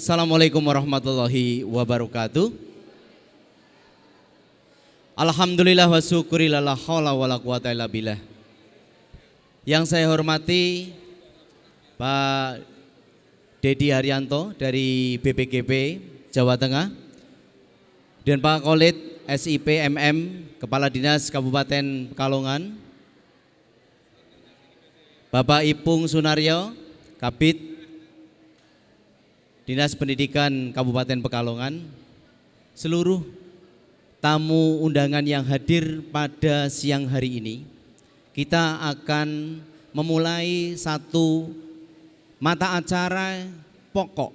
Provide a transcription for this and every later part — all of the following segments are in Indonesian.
Assalamualaikum warahmatullahi wabarakatuh. Alhamdulillah wa syukurillah la haula wala quwata illa billah. Yang saya hormati Pak Dedi Haryanto dari BPGP Jawa Tengah dan Pak Khalid SIP MM Kepala Dinas Kabupaten Pekalongan, Bapak Ipung Sunaryo Kabid Dinas Pendidikan Kabupaten Pekalongan, seluruh tamu undangan yang hadir pada siang hari ini, kita akan memulai satu mata acara pokok,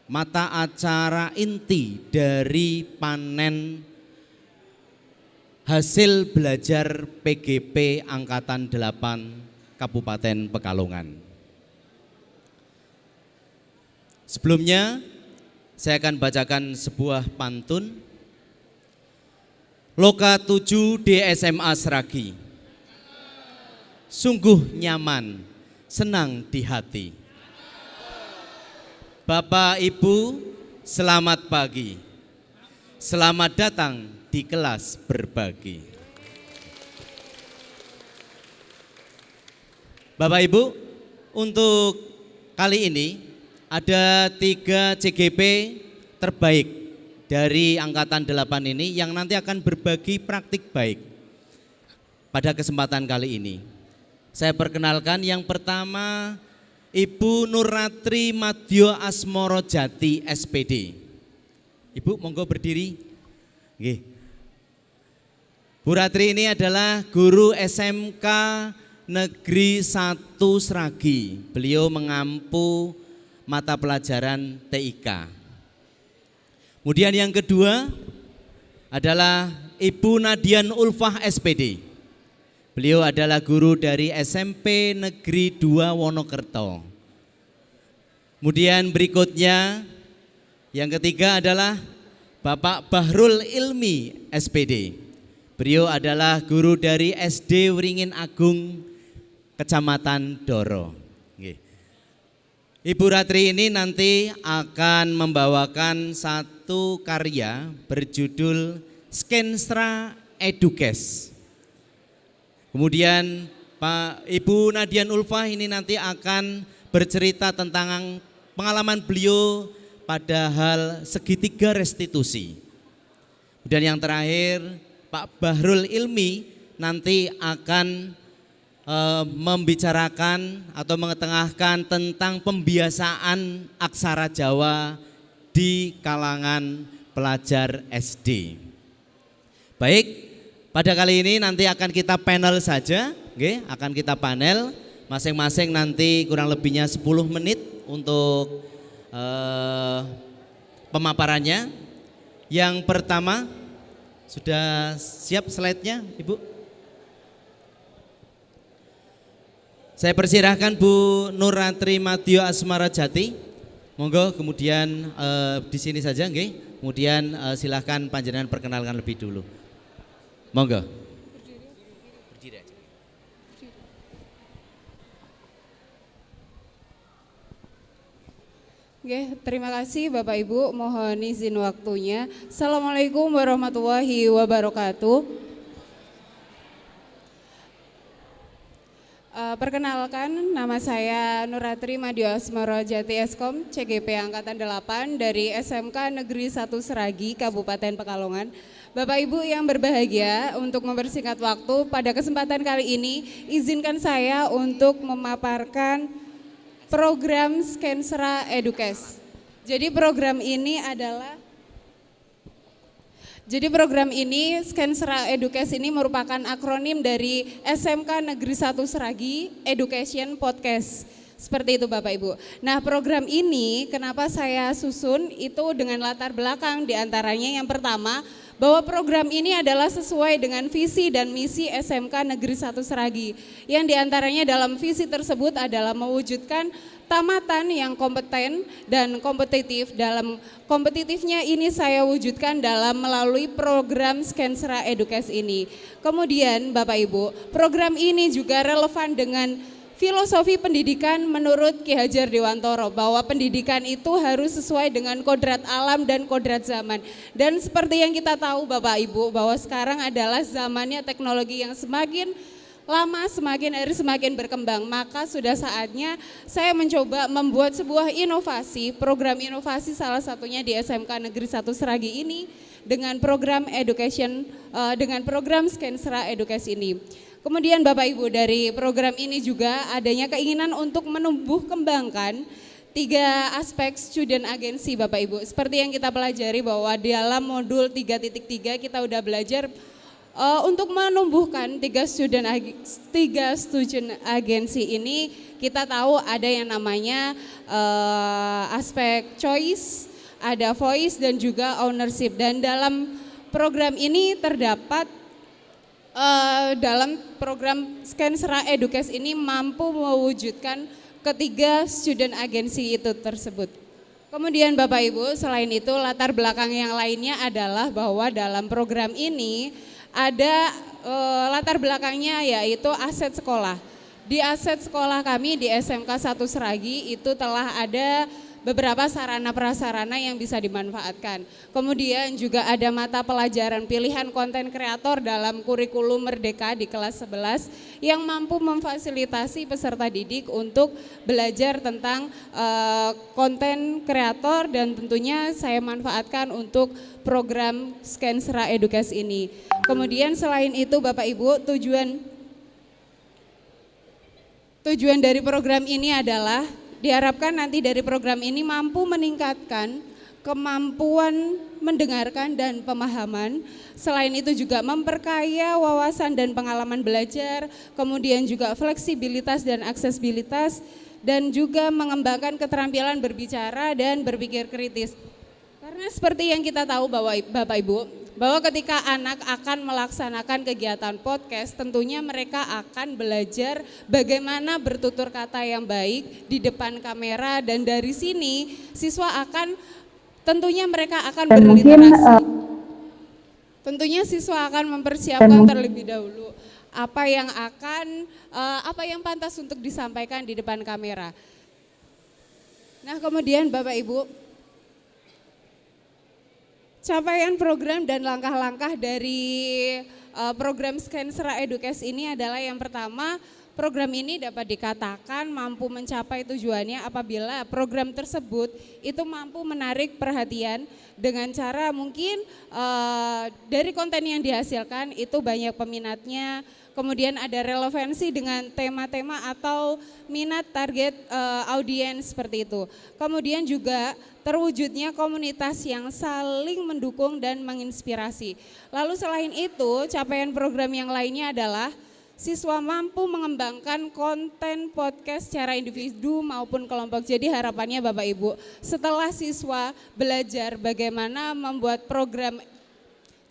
mata acara inti dari panen hasil belajar PGP Angkatan 8 Kabupaten Pekalongan. Sebelumnya saya akan bacakan sebuah pantun. Loka 7 di SMA Seragi, sungguh nyaman, senang di hati. Bapak Ibu, selamat pagi. Selamat datang di kelas berbagi. Bapak Ibu, untuk kali ini ada 3 CGP terbaik dari Angkatan 8 ini yang nanti akan berbagi praktik baik pada kesempatan kali ini. Saya perkenalkan yang pertama Ibu Nuratri Madyo Asmoro Jati SPD. Ibu monggo berdiri. Nggih. Bu Ratri ini adalah guru SMK Negeri 1 Seragi. Beliau mengampu mata pelajaran TIK. Kemudian yang kedua adalah Ibu Nadian Ulfah SPD. Beliau adalah guru dari SMP Negeri 2 Wonokerto. Kemudian berikutnya yang ketiga adalah Bapak Bahrul Ilmi SPD. Beliau adalah guru dari SD Wringin Agung, Kecamatan Doro. Ibu Ratri ini nanti akan membawakan satu karya berjudul Skensra Edukes. Kemudian Ibu Nadian Ulfah ini nanti akan bercerita tentang pengalaman beliau pada hal segitiga restitusi. Dan yang terakhir Pak Bahrul Ilmi nanti akan membicarakan atau mengetengahkan tentang pembiasaan aksara Jawa di kalangan pelajar SD. Baik, pada kali ini nanti akan kita panel saja, akan kita panel masing-masing nanti kurang lebihnya 10 menit untuk pemaparannya. Yang pertama, sudah siap slide-nya, Ibu? Saya persilahkan Bu Nuratri Madyo Asmara Jati. Monggo kemudian di sini saja, nggih. Kemudian silahkan panjenengan perkenalkan lebih dulu. Monggo. Berdiri aja. Oke, terima kasih Bapak Ibu, mohon izin waktunya. Assalamualaikum warahmatullahi wabarakatuh. Perkenalkan, nama saya Nuratri Madyo Asmoro Jati Eskom, CGP Angkatan 8 dari SMK Negeri 1 Seragi, Kabupaten Pekalongan. Bapak Ibu yang berbahagia, untuk mempersingkat waktu, pada kesempatan kali ini izinkan saya untuk memaparkan program Skensra Edukes. Jadi program ini Skensra Edukes ini merupakan akronim dari SMK Negeri 1 Seragi Education Podcast. Seperti itu Bapak Ibu. Nah, program ini kenapa saya susun itu dengan latar belakang diantaranya yang pertama, bahwa program ini adalah sesuai dengan visi dan misi SMK Negeri 1 Seragi. Yang diantaranya dalam visi tersebut adalah mewujudkan tamatan yang kompeten dan kompetitif. Dalam kompetitifnya ini saya wujudkan dalam melalui program Skensra Edukes ini. Kemudian Bapak Ibu, program ini juga relevan dengan filosofi pendidikan menurut Ki Hajar Dewantoro, bahwa pendidikan itu harus sesuai dengan kodrat alam dan kodrat zaman. Dan seperti yang kita tahu Bapak Ibu, bahwa sekarang adalah zamannya teknologi yang semakin lama, semakin hari semakin berkembang. Maka sudah saatnya saya mencoba membuat sebuah inovasi, program inovasi salah satunya di SMK Negeri 1 Seragi ini dengan program education, dengan program Skensera Edukasi ini. Kemudian Bapak Ibu, dari program ini juga adanya keinginan untuk menumbuh kembangkan 3 aspek student agency Bapak Ibu. Seperti yang kita pelajari bahwa dalam modul 3.3 kita udah belajar untuk menumbuhkan 3 student agency ini, kita tahu ada yang namanya aspek choice, ada voice dan juga ownership. Dan dalam program ini terdapat dalam program Skensera Edukasi ini mampu mewujudkan ketiga student agency itu tersebut. Kemudian Bapak Ibu, selain itu latar belakang yang lainnya adalah bahwa dalam program ini ada latar belakangnya yaitu aset sekolah. Di aset sekolah kami di SMK 1 Seragi itu telah ada beberapa sarana prasarana yang bisa dimanfaatkan. Kemudian juga ada mata pelajaran pilihan konten kreator dalam kurikulum Merdeka di kelas 11 yang mampu memfasilitasi peserta didik untuk belajar tentang konten kreator, dan tentunya saya manfaatkan untuk program Skensera Edukasi ini. Kemudian selain itu Bapak Ibu, tujuan dari program ini adalah diharapkan nanti dari program ini mampu meningkatkan kemampuan mendengarkan dan pemahaman. Selain itu juga memperkaya wawasan dan pengalaman belajar, kemudian juga fleksibilitas dan aksesibilitas, dan juga mengembangkan keterampilan berbicara dan berpikir kritis. Karena seperti yang kita tahu bahwa Bapak Ibu, bahwa ketika anak akan melaksanakan kegiatan podcast, tentunya mereka akan belajar bagaimana bertutur kata yang baik di depan kamera, dan dari sini siswa akan tentunya mereka akan berliterasi. Tentunya siswa akan mempersiapkan terlebih dahulu apa yang pantas untuk disampaikan di depan kamera. Nah, kemudian Bapak Ibu, capaian program dan langkah-langkah dari program Skensera Edukasi ini adalah yang pertama, program ini dapat dikatakan mampu mencapai tujuannya apabila program tersebut itu mampu menarik perhatian dengan cara mungkin dari konten yang dihasilkan itu banyak peminatnya, kemudian ada relevansi dengan tema-tema atau minat target audiens seperti itu. Kemudian juga terwujudnya komunitas yang saling mendukung dan menginspirasi. Lalu selain itu, capaian program yang lainnya adalah siswa mampu mengembangkan konten podcast secara individu maupun kelompok. Jadi harapannya Bapak Ibu, setelah siswa belajar bagaimana membuat program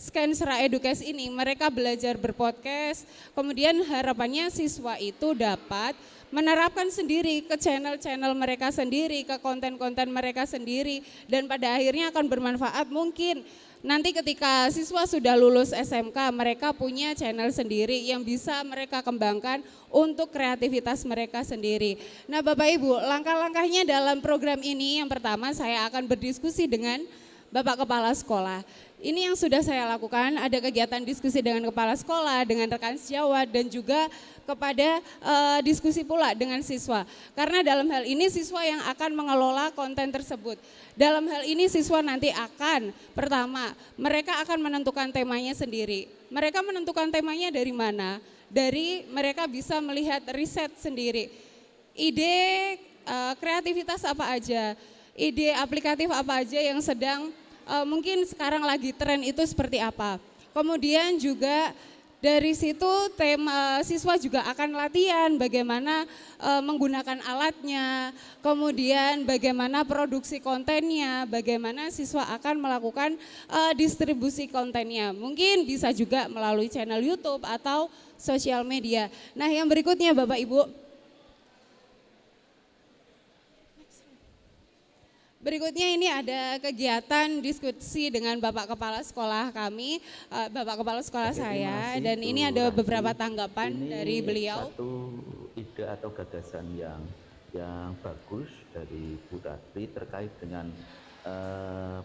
Skensera Edukasi ini, mereka belajar berpodcast, kemudian harapannya siswa itu dapat menerapkan sendiri ke channel-channel mereka sendiri, ke konten-konten mereka sendiri, dan pada akhirnya akan bermanfaat. Mungkin nanti ketika siswa sudah lulus SMK, mereka punya channel sendiri yang bisa mereka kembangkan untuk kreativitas mereka sendiri. Nah Bapak Ibu, langkah-langkahnya dalam program ini, yang pertama saya akan berdiskusi dengan Bapak Kepala Sekolah. Ini yang sudah saya lakukan, ada kegiatan diskusi dengan kepala sekolah, dengan rekan sejawat, dan juga kepada diskusi pula dengan siswa. Karena dalam hal ini siswa yang akan mengelola konten tersebut. Dalam hal ini siswa nanti akan, pertama, mereka akan menentukan temanya sendiri. Mereka menentukan temanya dari mana? Dari mereka bisa melihat riset sendiri. Ide kreativitas apa aja, ide aplikatif apa aja yang sedang mungkin sekarang lagi tren itu seperti apa. Kemudian juga dari situ siswa juga akan latihan bagaimana menggunakan alatnya, kemudian bagaimana produksi kontennya, bagaimana siswa akan melakukan distribusi kontennya. Mungkin bisa juga melalui channel YouTube atau sosial media. Nah yang berikutnya Bapak Ibu, berikutnya ini ada kegiatan diskusi dengan Bapak Kepala Sekolah kami, Bapak Kepala Sekolah saya, dan ini ada beberapa tanggapan dari beliau. ide atau gagasan yang bagus dari Bu Ratri terkait dengan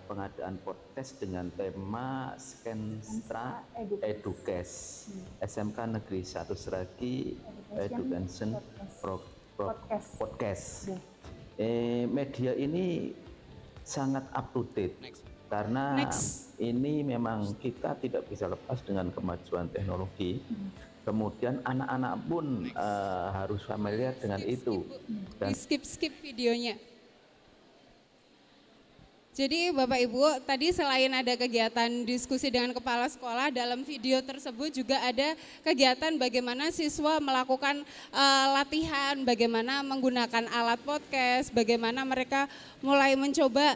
pengadaan podcast dengan tema Skenstra Edukes SMK Negeri 1 Sragi Education Podcast. Media ini sangat up to date karena ini memang kita tidak bisa lepas dengan kemajuan teknologi. Kemudian anak-anak pun harus familiar dengan itu. Dan skip videonya. Jadi Bapak Ibu, tadi selain ada kegiatan diskusi dengan kepala sekolah, dalam video tersebut juga ada kegiatan bagaimana siswa melakukan latihan, bagaimana menggunakan alat podcast, bagaimana mereka mulai mencoba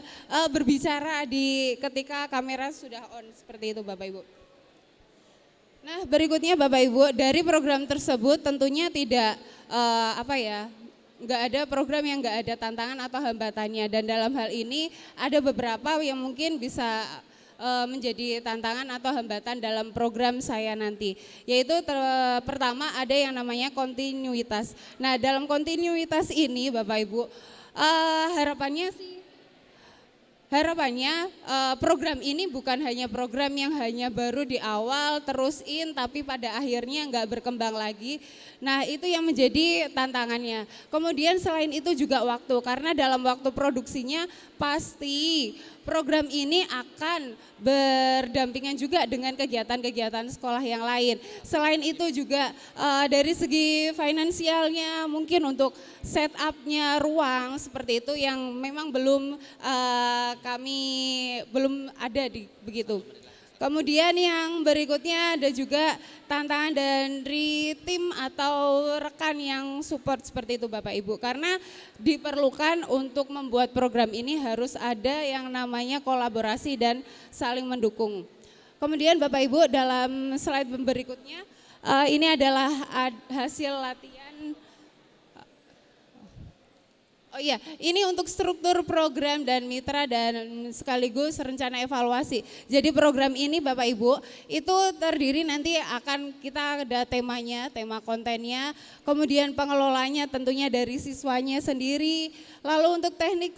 berbicara ketika kamera sudah on, seperti itu Bapak Ibu. Nah, berikutnya Bapak Ibu, dari program tersebut tentunya tidak nggak ada program yang nggak ada tantangan atau hambatannya, dan dalam hal ini ada beberapa yang mungkin bisa menjadi tantangan atau hambatan dalam program saya nanti, yaitu pertama ada yang namanya kontinuitas. Nah, dalam kontinuitas ini Bapak Ibu, harapannya program ini bukan hanya program yang hanya baru di awal terus tapi pada akhirnya nggak berkembang lagi. Nah, itu yang menjadi tantangannya. Kemudian selain itu juga waktu, karena dalam waktu produksinya pasti program ini akan berdampingan juga dengan kegiatan-kegiatan sekolah yang lain. Selain itu juga dari segi finansialnya, mungkin untuk setupnya ruang seperti itu yang memang belum ada begitu. Kemudian yang berikutnya ada juga tantangan dari tim atau rekan yang support seperti itu Bapak Ibu. Karena diperlukan untuk membuat program ini harus ada yang namanya kolaborasi dan saling mendukung. Kemudian Bapak Ibu, dalam slide berikutnya ini adalah hasil latihan. Oh iya, ini untuk struktur program dan mitra dan sekaligus rencana evaluasi. Jadi program ini Bapak Ibu itu terdiri nanti akan kita ada temanya, tema kontennya, kemudian pengelolanya tentunya dari siswanya sendiri, lalu untuk teknik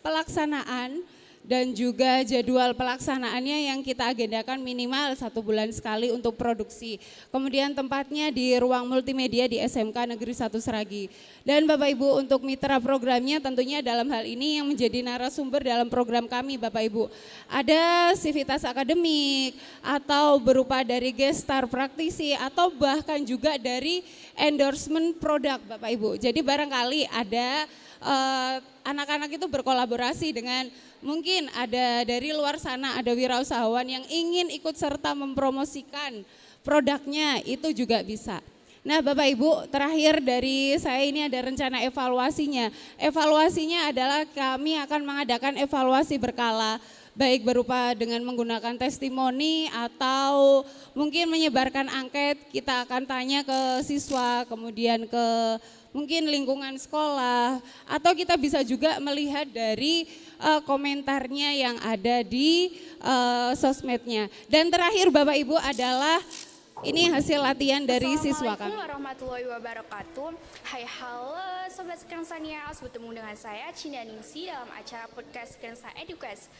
pelaksanaan dan juga jadwal pelaksanaannya yang kita agendakan minimal 1 bulan sekali untuk produksi. Kemudian tempatnya di ruang multimedia di SMK Negeri 1 Sragi. Dan Bapak Ibu, untuk mitra programnya tentunya dalam hal ini yang menjadi narasumber dalam program kami Bapak Ibu. Ada sivitas akademik atau berupa dari guest star praktisi atau bahkan juga dari endorsement produk Bapak Ibu. Jadi barangkali ada anak-anak itu berkolaborasi dengan mungkin ada dari luar sana, ada wirausahawan yang ingin ikut serta mempromosikan produknya, itu juga bisa. Nah Bapak Ibu, terakhir dari saya ini ada rencana evaluasinya. Evaluasinya adalah kami akan mengadakan evaluasi berkala, baik berupa dengan menggunakan testimoni atau mungkin menyebarkan angket. Kita akan tanya ke siswa, kemudian ke mungkin lingkungan sekolah, atau kita bisa juga melihat dari komentarnya yang ada di sosmednya. Dan terakhir Bapak Ibu adalah ini hasil latihan dari siswa kami. Assalamualaikum warahmatullahi wabarakatuh. Hai halo Sobat Skensania, bertemu dengan saya Cinda Ningsi dalam acara podcast Skenstra Edukes.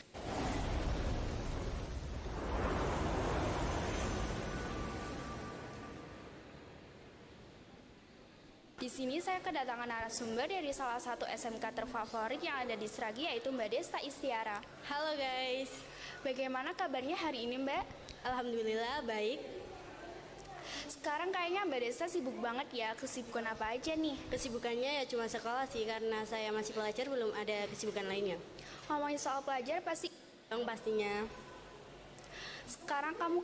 Di sini saya kedatangan narasumber dari salah satu SMK terfavorit yang ada di Sragi, yaitu Mbak Desta Istiara. Halo guys, bagaimana kabarnya hari ini Mbak? Alhamdulillah baik. Sekarang kayaknya Mbak Desta sibuk banget ya, kesibukan apa aja nih? Kesibukannya ya cuma sekolah sih, karena saya masih pelajar, belum ada kesibukan lainnya. Ngomongin soal pelajar pasti pastinya. Sekarang kamu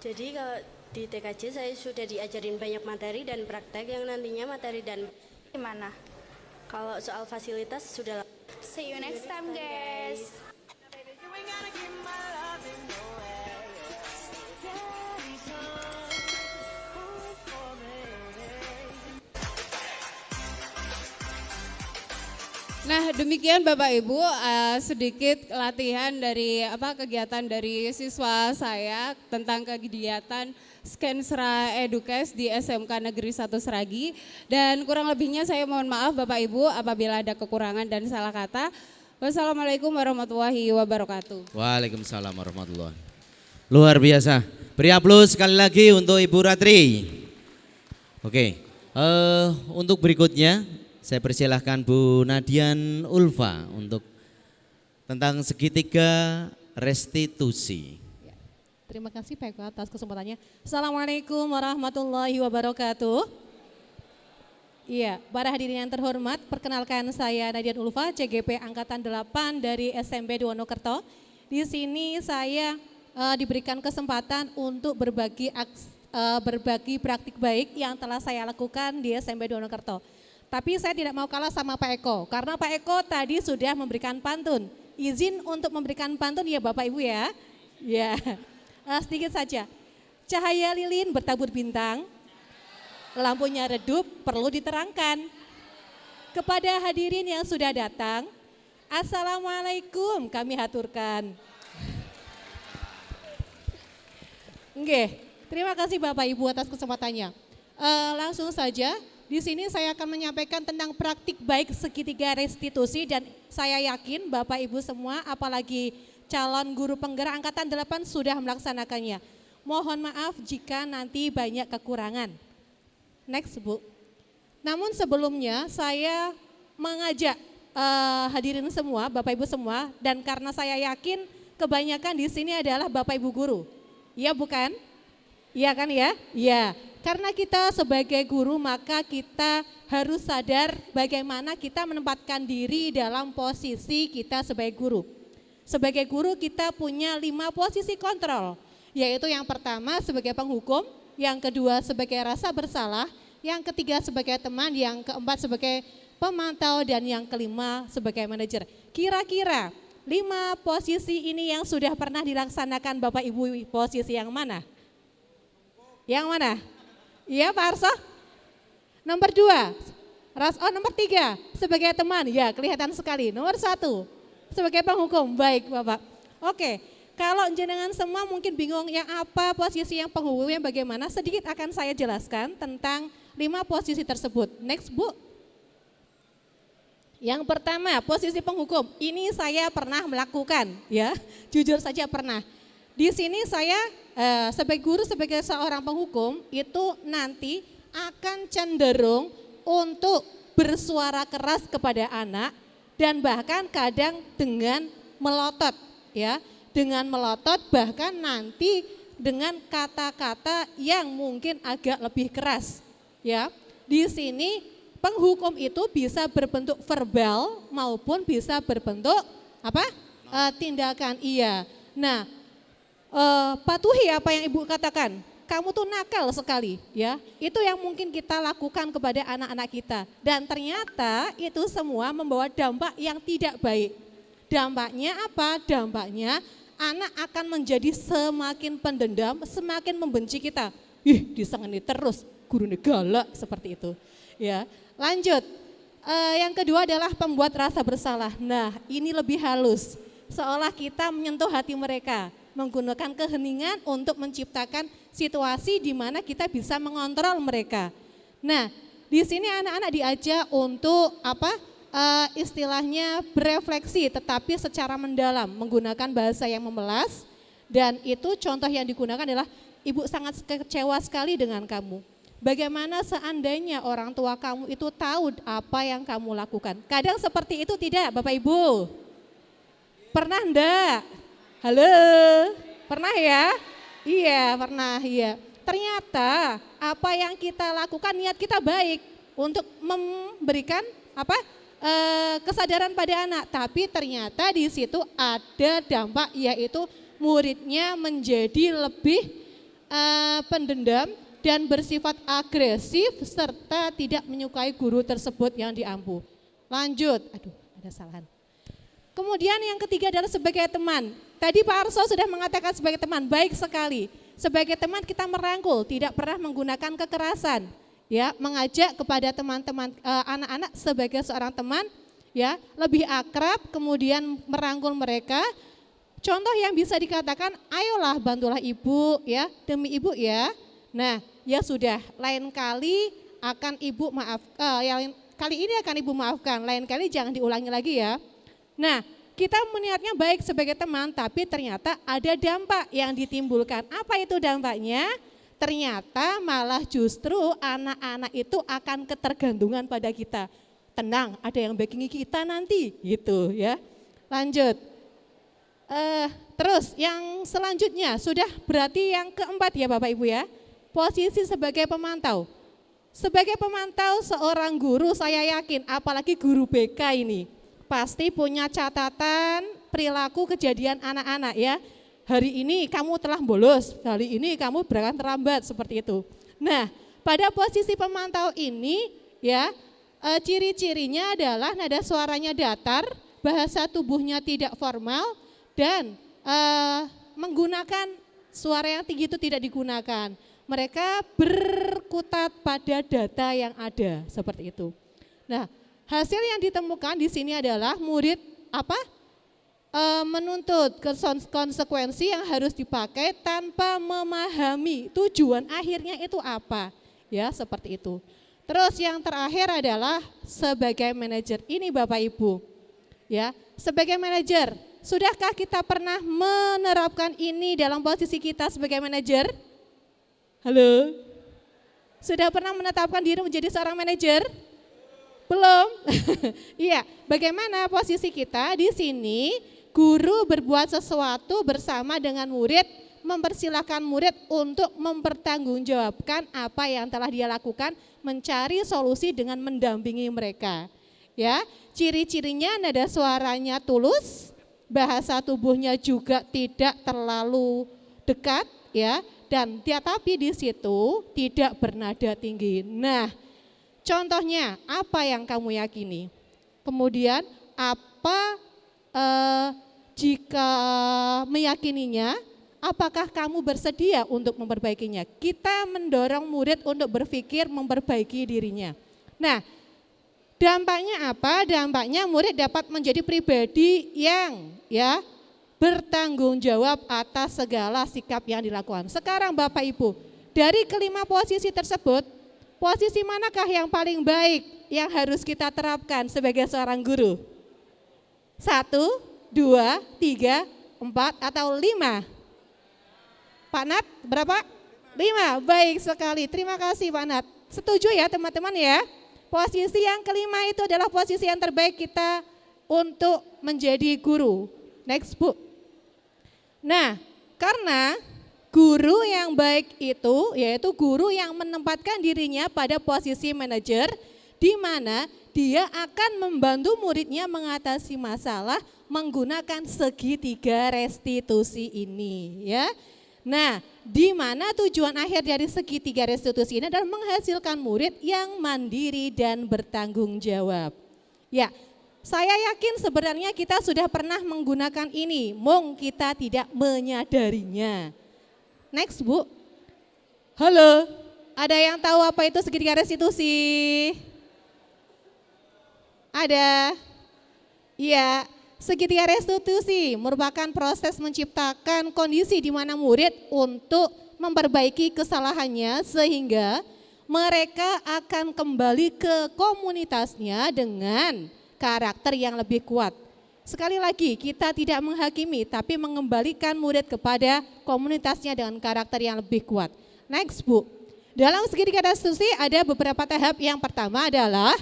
Jadi kalau di TKJ saya sudah diajarin banyak materi dan praktek yang nantinya materi dan gimana? Kalau soal fasilitas sudah. See you next time guys. Nah, demikian Bapak Ibu sedikit latihan dari kegiatan dari siswa saya tentang kegiatan Skensra Edukes di SMK Negeri 1 Seragi, dan kurang lebihnya saya mohon maaf Bapak Ibu apabila ada kekurangan dan salah kata. Wassalamualaikum warahmatullahi wabarakatuh. Waalaikumsalam warahmatullahi. Luar biasa. Beri aplaus sekali lagi untuk Ibu Ratri. Oke, untuk berikutnya saya persilahkan Bu Nadian Ulfa untuk tentang segitiga restitusi. Terima kasih Pak Eko atas kesempatannya. Assalamualaikum warahmatullahi wabarakatuh. Iya, para hadirin yang terhormat, perkenalkan saya Nadian Ulfa, CGP Angkatan 8 dari SMP Wonokerto. Di sini saya diberikan kesempatan untuk berbagi praktik baik yang telah saya lakukan di SMP Wonokerto. Tapi saya tidak mau kalah sama Pak Eko, karena Pak Eko tadi sudah memberikan pantun. Izin untuk memberikan pantun ya Bapak Ibu ya. Ya, sedikit saja. Cahaya lilin bertabur bintang, lampunya redup perlu diterangkan. Kepada hadirin yang sudah datang, Assalamualaikum kami haturkan. Oke, terima kasih Bapak Ibu atas kesempatannya. Langsung saja, di sini saya akan menyampaikan tentang praktik baik segitiga restitusi, dan saya yakin Bapak Ibu semua apalagi calon guru penggerak Angkatan 8 sudah melaksanakannya. Mohon maaf jika nanti banyak kekurangan. Next Bu. Namun sebelumnya saya mengajak hadirin semua, Bapak Ibu semua, dan karena saya yakin kebanyakan di sini adalah Bapak Ibu guru. Iya bukan? Iya kan ya? Iya. Karena kita sebagai guru maka kita harus sadar bagaimana kita menempatkan diri dalam posisi kita sebagai guru. Sebagai guru kita punya 5 posisi kontrol, yaitu yang pertama sebagai penghukum, yang kedua sebagai rasa bersalah, yang ketiga sebagai teman, yang keempat sebagai pemantau, dan yang kelima sebagai manajer. Kira-kira 5 posisi ini yang sudah pernah dilaksanakan Bapak Ibu posisi yang mana? Yang mana? Iya Pak Arso? Nomor 2, nomor 3 sebagai teman, ya kelihatan sekali. Nomor 1 sebagai penghukum, baik Bapak. Oke. Kalau jenengan semua mungkin bingung yang apa posisi yang penghukumnya bagaimana, sedikit akan saya jelaskan tentang 5 posisi tersebut. Next Bu. Yang pertama posisi penghukum, ini saya pernah melakukan ya, jujur saja pernah. Di sini saya sebagai guru, sebagai seorang penghukum itu nanti akan cenderung untuk bersuara keras kepada anak, dan bahkan kadang dengan melotot ya. Dengan melotot, bahkan nanti dengan kata-kata yang mungkin agak lebih keras ya. Di sini penghukum itu bisa berbentuk verbal maupun bisa berbentuk tindakan. Iya. Nah, patuhi apa yang Ibu katakan. Kamu tuh nakal sekali ya. Itu yang mungkin kita lakukan kepada anak-anak kita, dan ternyata itu semua membawa dampak yang tidak baik. Dampaknya apa? Dampaknya anak akan menjadi semakin pendendam, semakin membenci kita. Disengeni terus, gurunya galak seperti itu. Ya, lanjut. Yang kedua adalah pembuat rasa bersalah. Nah, ini lebih halus. Seolah kita menyentuh hati mereka, menggunakan keheningan untuk menciptakan situasi di mana kita bisa mengontrol mereka. Nah, di sini anak-anak diajak untuk istilahnya berefleksi, tetapi secara mendalam menggunakan bahasa yang memelas, dan itu contoh yang digunakan adalah Ibu sangat kecewa sekali dengan kamu. Bagaimana seandainya orang tua kamu itu tahu apa yang kamu lakukan? Kadang seperti itu tidak Bapak Ibu? Pernah enggak? Halo? Pernah ya? Iya pernah ya. Ternyata apa yang kita lakukan niat kita baik untuk memberikan kesadaran pada anak, tapi ternyata di situ ada dampak, yaitu muridnya menjadi lebih pendendam dan bersifat agresif serta tidak menyukai guru tersebut yang diampu. Lanjut, ada kesalahan. Kemudian yang ketiga adalah sebagai teman. Tadi Pak Arso sudah mengatakan sebagai teman, baik sekali. Sebagai teman kita merangkul, tidak pernah menggunakan kekerasan. Ya, mengajak kepada teman-teman anak-anak sebagai seorang teman ya, lebih akrab, kemudian merangkul mereka. Contoh yang bisa dikatakan, ayolah bantulah ibu ya, demi ibu ya. Nah, ya sudah, lain kali akan ibu kali ini akan ibu maafkan, lain kali jangan diulangi lagi ya. Nah, kita meniatnya baik sebagai teman, tapi ternyata ada dampak yang ditimbulkan. Apa itu dampaknya? Ternyata malah justru anak-anak itu akan ketergantungan pada kita. Tenang, ada yang backingi kita nanti, gitu ya. Lanjut. Terus yang selanjutnya sudah berarti yang keempat ya Bapak Ibu ya. Posisi sebagai pemantau. Sebagai pemantau seorang guru, saya yakin apalagi guru BK ini pasti punya catatan perilaku kejadian anak-anak ya. Hari ini kamu telah bolos, hari ini kamu berangkat terlambat, seperti itu. Nah, pada posisi pemantau ini ya, ciri-cirinya adalah nada suaranya datar, bahasa tubuhnya tidak formal, dan menggunakan suara yang tinggi itu tidak digunakan. Mereka berkutat pada data yang ada, seperti itu. Nah, hasil yang ditemukan di sini adalah murid menuntut konsekuensi yang harus dipakai tanpa memahami tujuan akhirnya itu apa, ya seperti itu. Terus yang terakhir adalah sebagai manajer. Ini Bapak Ibu, ya sebagai manajer, sudahkah kita pernah menerapkan ini dalam posisi kita sebagai manajer? Halo, sudah pernah menetapkan diri menjadi seorang manajer? Belum? Iya, bagaimana posisi kita di sini? Guru berbuat sesuatu bersama dengan murid, mempersilahkan murid untuk mempertanggungjawabkan apa yang telah dia lakukan, mencari solusi dengan mendampingi mereka. Ya, ciri-cirinya nada suaranya tulus, bahasa tubuhnya juga tidak terlalu dekat, ya, dan tapi di situ tidak bernada tinggi. Nah, contohnya apa yang kamu yakini? Kemudian apa jika meyakininya, apakah kamu bersedia untuk memperbaikinya? Kita mendorong murid untuk berpikir memperbaiki dirinya. Nah, dampaknya apa? Dampaknya murid dapat menjadi pribadi yang ya bertanggung jawab atas segala sikap yang dilakukan. Sekarang Bapak Ibu, dari kelima posisi tersebut, posisi manakah yang paling baik yang harus kita terapkan sebagai seorang guru? 1, 2, 3, 4, atau 5? Pak Nat, berapa? 5, baik sekali. Terima kasih Pak Nat. Setuju ya teman-teman ya? Posisi yang kelima itu adalah posisi yang terbaik kita untuk menjadi guru. Next Bu. Nah, karena guru yang baik itu yaitu guru yang menempatkan dirinya pada posisi manajer, di mana dia akan membantu muridnya mengatasi masalah menggunakan segitiga restitusi ini ya. Nah, di mana tujuan akhir dari segitiga restitusi ini adalah menghasilkan murid yang mandiri dan bertanggung jawab. Ya, saya yakin sebenarnya kita sudah pernah menggunakan ini, mung kita tidak menyadarinya. Next Bu. Halo, ada yang tahu apa itu segitiga restitusi? Ada? Iya, segitiga restitusi merupakan proses menciptakan kondisi di mana murid untuk memperbaiki kesalahannya sehingga mereka akan kembali ke komunitasnya dengan karakter yang lebih kuat. Sekali lagi, kita tidak menghakimi tapi mengembalikan murid kepada komunitasnya dengan karakter yang lebih kuat. Next Bu, dalam segitiga restitusi ada beberapa tahap. Yang pertama adalah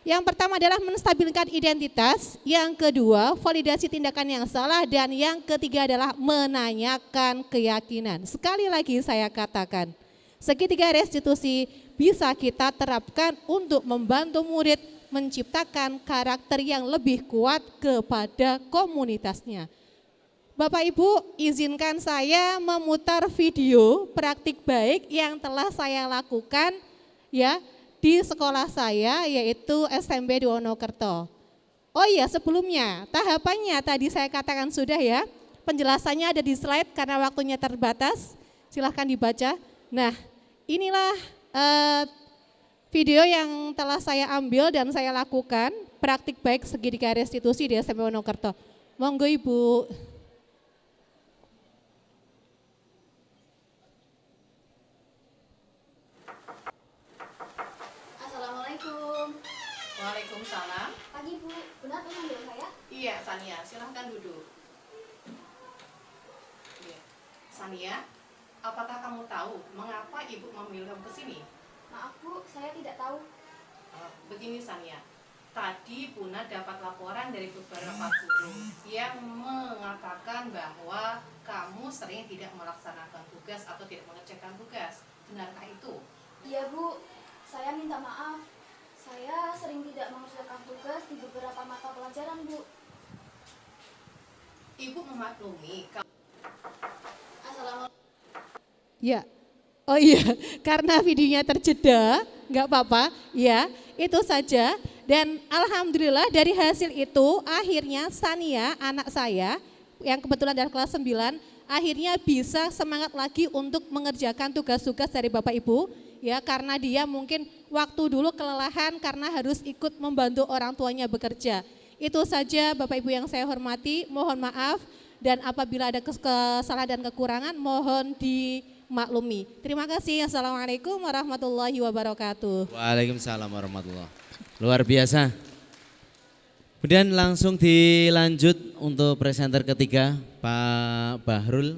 yang pertama adalah menstabilkan identitas, yang kedua validasi tindakan yang salah, dan yang ketiga adalah menanyakan keyakinan. Sekali lagi saya katakan, segitiga restitusi bisa kita terapkan untuk membantu murid menciptakan karakter yang lebih kuat kepada komunitasnya. Bapak Ibu, izinkan saya memutar video praktik baik yang telah saya lakukan ya di sekolah saya, yaitu SMP di Wonokerto. Oh iya, sebelumnya tahapannya tadi saya katakan sudah ya, penjelasannya ada di slide karena waktunya terbatas, silahkan dibaca. Nah, inilah video yang telah saya ambil dan saya lakukan praktik baik segitiga restitusi di SMP Wonokerto. Monggo Ibu. Assalamualaikum. Waalaikumsalam. Pagi Bu, benar memanggil saya? Iya, Sania, silahkan duduk. Iya. Sania, apakah kamu tahu mengapa ibu memilih kamu ke sini? Maaf Bu, saya tidak tahu. Begini Sania, tadi Buna dapat laporan dari beberapa guru yang mengatakan bahwa kamu sering tidak melaksanakan tugas atau tidak mengerjakan tugas. Benarkah itu? Iya Bu, saya minta maaf. Saya sering tidak mengerjakan tugas di beberapa mata pelajaran Bu. Ibu memaklumi. Assalamualaikum. Ya, oh iya, karena videonya terjeda, nggak apa-apa, ya itu saja. Dan alhamdulillah dari hasil itu akhirnya Sania, anak saya yang kebetulan dari kelas 9, akhirnya bisa semangat lagi untuk mengerjakan tugas-tugas dari Bapak Ibu. Ya, karena dia mungkin waktu dulu kelelahan karena harus ikut membantu orang tuanya bekerja. Itu saja Bapak Ibu yang saya hormati, mohon maaf dan apabila ada kesalahan dan kekurangan mohon dimaklumi. Terima kasih. Assalamualaikum warahmatullahi wabarakatuh. Waalaikumsalam warahmatullahi wabarakatuh. Luar biasa. Kemudian langsung dilanjut untuk presenter ketiga Pak Bahrul.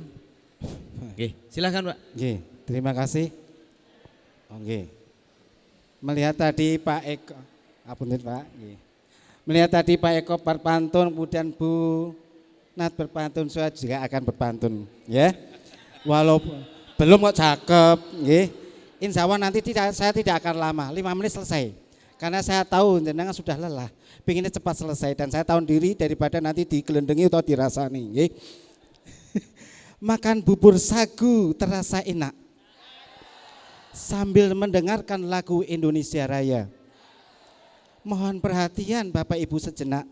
Oke, silakan Pak. Oke, terima kasih. Oke. Melihat tadi Pak Eko, apunten Pak. Oke. Melihat tadi Pak Eko berpantun, kemudian Bu Nat berpantun, saya juga akan berpantun, ya. Walaupun belum kok cakep, nggih. Insya Allah nanti saya tidak akan lama, 5 menit selesai. Karena saya tahu jenengan sudah lelah, pengennya cepat selesai dan saya tahu diri daripada nanti digelendengi atau dirasani, nggih. Makan bubur sagu terasa enak sambil mendengarkan lagu Indonesia Raya. Mohon perhatian Bapak Ibu sejenak.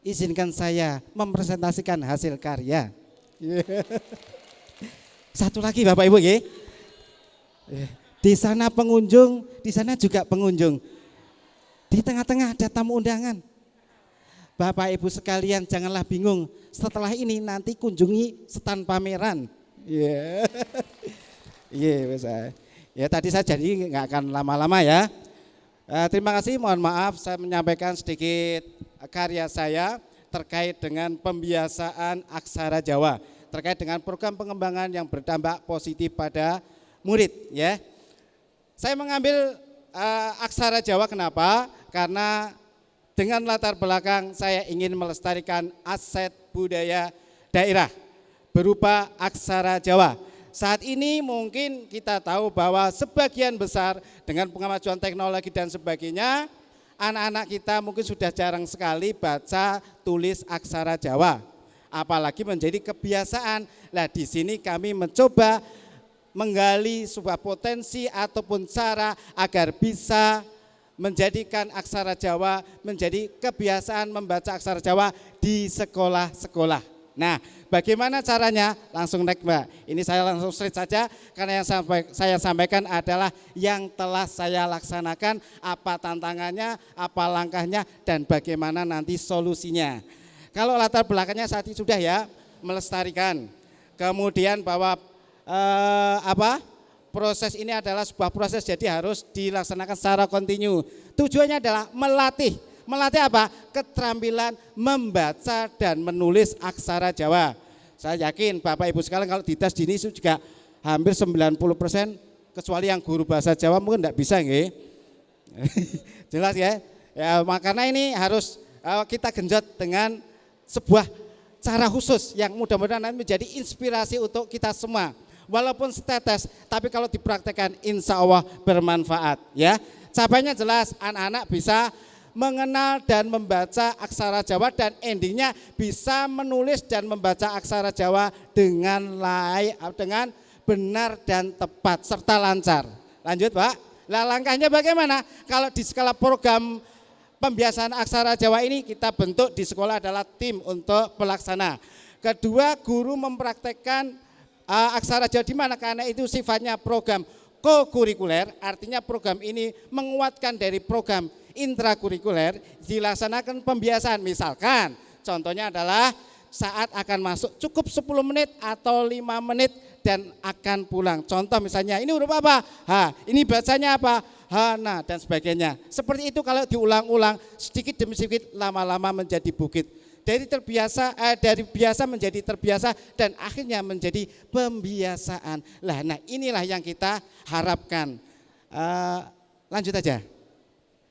Izinkan saya mempresentasikan hasil karya. Satu lagi Bapak Ibu ya. Di sana pengunjung, di sana juga pengunjung. Di tengah-tengah ada tamu undangan. Bapak Ibu sekalian janganlah bingung. Setelah ini nanti kunjungi stand pameran. Iya. Iya, ya tadi saya jadi nggak akan lama-lama ya. Terima kasih, mohon maaf saya menyampaikan sedikit karya saya terkait dengan pembiasaan aksara Jawa, terkait dengan program pengembangan yang berdampak positif pada murid ya. Saya mengambil aksara Jawa kenapa? Karena dengan latar belakang saya ingin melestarikan aset budaya daerah berupa aksara Jawa. Saat ini mungkin kita tahu bahwa sebagian besar dengan kemajuan teknologi dan sebagainya, anak-anak kita mungkin sudah jarang sekali baca tulis aksara Jawa, apalagi menjadi kebiasaan. Nah, di sini kami mencoba menggali sebuah potensi ataupun cara agar bisa menjadikan aksara Jawa menjadi kebiasaan membaca aksara Jawa di sekolah-sekolah. Nah, bagaimana caranya? Langsung next Mbak. Ini saya langsung straight saja karena yang saya sampaikan adalah yang telah saya laksanakan, apa tantangannya, apa langkahnya, dan bagaimana nanti solusinya. Kalau latar belakangnya saat ini sudah ya, melestarikan. Kemudian bahwa proses ini adalah sebuah proses jadi harus dilaksanakan secara kontinu. Tujuannya adalah melatih apa? Keterampilan membaca dan menulis aksara Jawa. Saya yakin Bapak Ibu sekalian kalau di tes dini itu juga hampir 90%, kecuali yang guru bahasa Jawa mungkin enggak bisa nggih. Jelas ya? Ya, makanya ini harus kita genjot dengan sebuah cara khusus yang mudah-mudahan nanti menjadi inspirasi untuk kita semua. Walaupun setetes, tapi kalau dipraktekkan insya Allah bermanfaat ya. Capainya jelas, anak-anak bisa mengenal dan membaca aksara Jawa dan endingnya bisa menulis dan membaca aksara Jawa dengan benar dan tepat serta lancar. Lanjut Pak. Nah, langkahnya bagaimana? Kalau di skala program pembiasaan aksara Jawa ini kita bentuk di sekolah adalah tim untuk pelaksana. Kedua, guru mempraktekkan aksara Jawa di mana? Karena itu sifatnya program co-kurikuler, artinya program ini menguatkan dari program intrakurikuler dilaksanakan pembiasaan. Misalkan contohnya adalah saat akan masuk cukup 10 menit atau 5 menit dan akan pulang. Contoh misalnya ini huruf apa? H, ini bacanya apa? Hana dan sebagainya. Seperti itu kalau diulang-ulang sedikit demi sedikit lama-lama menjadi bukit. Dari biasa menjadi terbiasa dan akhirnya menjadi pembiasaan. Nah inilah yang kita harapkan. Lanjut aja.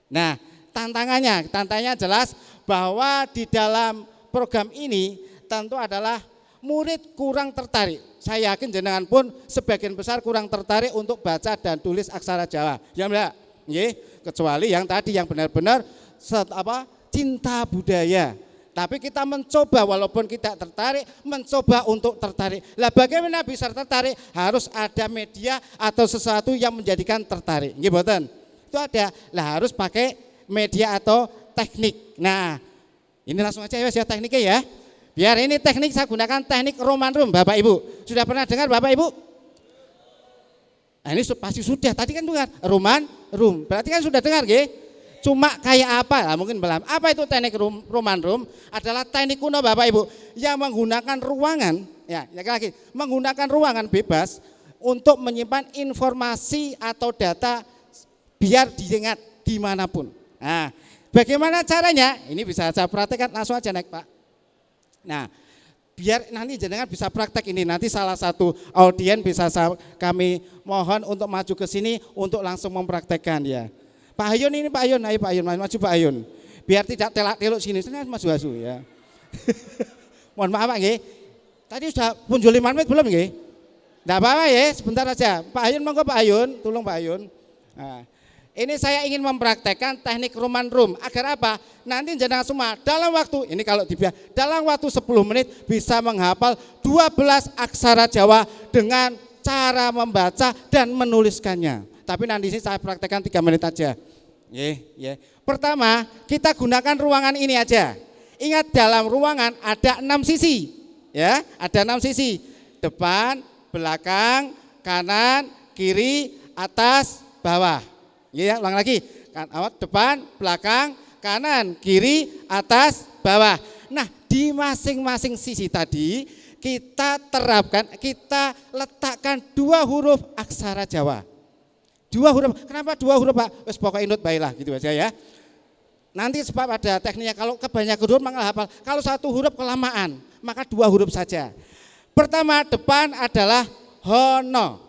Nah tantangannya jelas bahwa di dalam program ini tentu adalah murid kurang tertarik. Saya yakin jenengan pun sebagian besar kurang tertarik untuk baca dan tulis aksara Jawa. Ya enggak? Kecuali yang tadi yang benar-benar cinta budaya. Tapi kita mencoba walaupun kita tertarik, mencoba untuk tertarik. Lah bagaimana bisa tertarik? Harus ada media atau sesuatu yang menjadikan tertarik. Nggih mboten? Itu ada. Lah harus pakai media atau teknik. Nah, ini langsung aja ya tekniknya ya. Biar ini teknik saya gunakan teknik Roman Room Bapak Ibu. Sudah pernah dengar Bapak Ibu? Nah, ini pasti sudah. Tadi kan dengar Roman Room. Berarti kan sudah dengar nggih? Cuma kayak apa? Nah, mungkin belum. Apa itu teknik Roman Room? Adalah teknik kuno Bapak Ibu yang menggunakan ruangan, lagi menggunakan ruangan bebas untuk menyimpan informasi atau data biar diingat dimanapun. Nah, bagaimana caranya? Ini bisa saya praktekkan langsung aja naik Pak. Nah, biar nanti jenengan bisa praktek ini, nanti salah satu audien bisa kami mohon untuk maju ke sini untuk langsung mempraktekkan ya. Pak Ayun ini Pak Ayun, ayo Pak Ayun, maju Pak Ayun. Biar tidak telak-teluk sini, saya maju ya. Mohon maaf Pak nggih. Tadi sudah punjul 5 menit belum nggih? Enggak apa-apa ya, sebentar aja. Pak Ayun monggo Pak Ayun, tolong Pak Ayun. Nah, ini saya ingin mempraktekkan teknik Roman Room agar apa? Nanti jenengan semua dalam waktu ini kalau dalam waktu 10 menit bisa menghafal 12 aksara Jawa dengan cara membaca dan menuliskannya. Tapi nanti saya praktekkan 3 menit aja. Pertama, kita gunakan ruangan ini aja. Ingat dalam ruangan ada 6 sisi. Ya, ada 6 sisi. Depan, belakang, kanan, kiri, atas, bawah. Ya, ulang lagi. Depan, belakang, kanan, kiri, atas, bawah. Nah, di masing-masing sisi tadi kita terapkan, kita letakkan 2 huruf aksara Jawa. 2 huruf. Kenapa 2 huruf Pak? Wes pokoknya inut baiklah gitu aja ya. Nanti sebab ada tekniknya, kalau kebanyakan huruf maka hafal. Kalau 1 huruf kelamaan, maka 2 huruf saja. Pertama, depan adalah hono.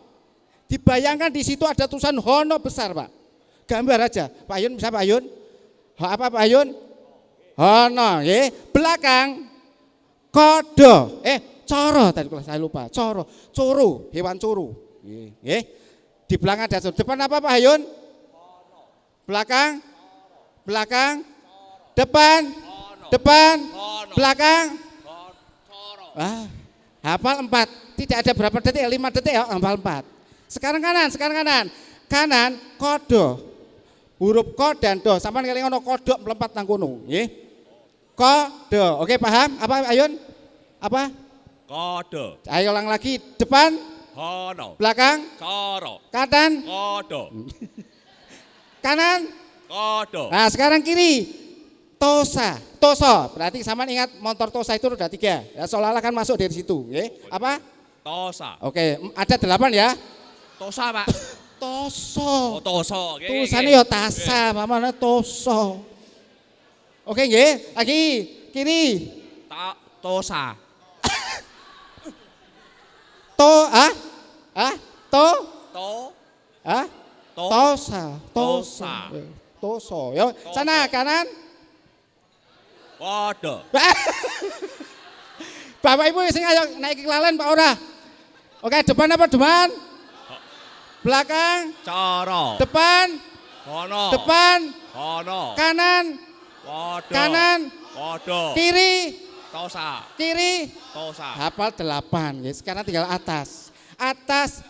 Dibayangkan di situ ada tulisan hono besar Pak. Gambar aja. Pak Ayun bisa Pak Ayun? Apa Pak Ayun? Hono, ya. Belakang kodo. Coro tadi kalau saya lupa. Coro, hewan coro. Nggih. Di belakang ada depan apa Pak Ayun? Belakang, depan, belakang. Hafal 4. Tidak ada berapa detik, 5 detik ya, hafal 4. Sekarang kanan. Kanan kodo. Huruf ko dan do. Sampeyan keling ono kodok mlempet nang kono, nggih. Kodo. Oke, paham? Apa Ayun? Apa? Kodo. Ayo ulang lagi. Depan, hono. Belakang, Coro. kanan, Kodo. kanan, Kodo. Nah, sekarang kiri. Toso. Berarti sampean ingat motor Tosa itu roda 3. Ya, seolah-olah kan masuk dari situ, nggih. Apa? Tosa. Oke, ada 8 ya. Tosa, Pak. Toso. Toso. Tulisannya ya tasa, mana toso. Oke, nggih. Lagi kiri. Tosa. Toso. Yo, sana kanan. Waduh. Bapak Ibu sing ayo naik kelalen Pak ora. Oke, depan apa depan? Belakang. Coro. Depan. Hono. Depan. Hono. Kanan. Waduh. Kanan. Waduh. Kiri. Tosa. Kiri. Tosa. Hafal 8 ya. Sekarang tinggal atas. Atas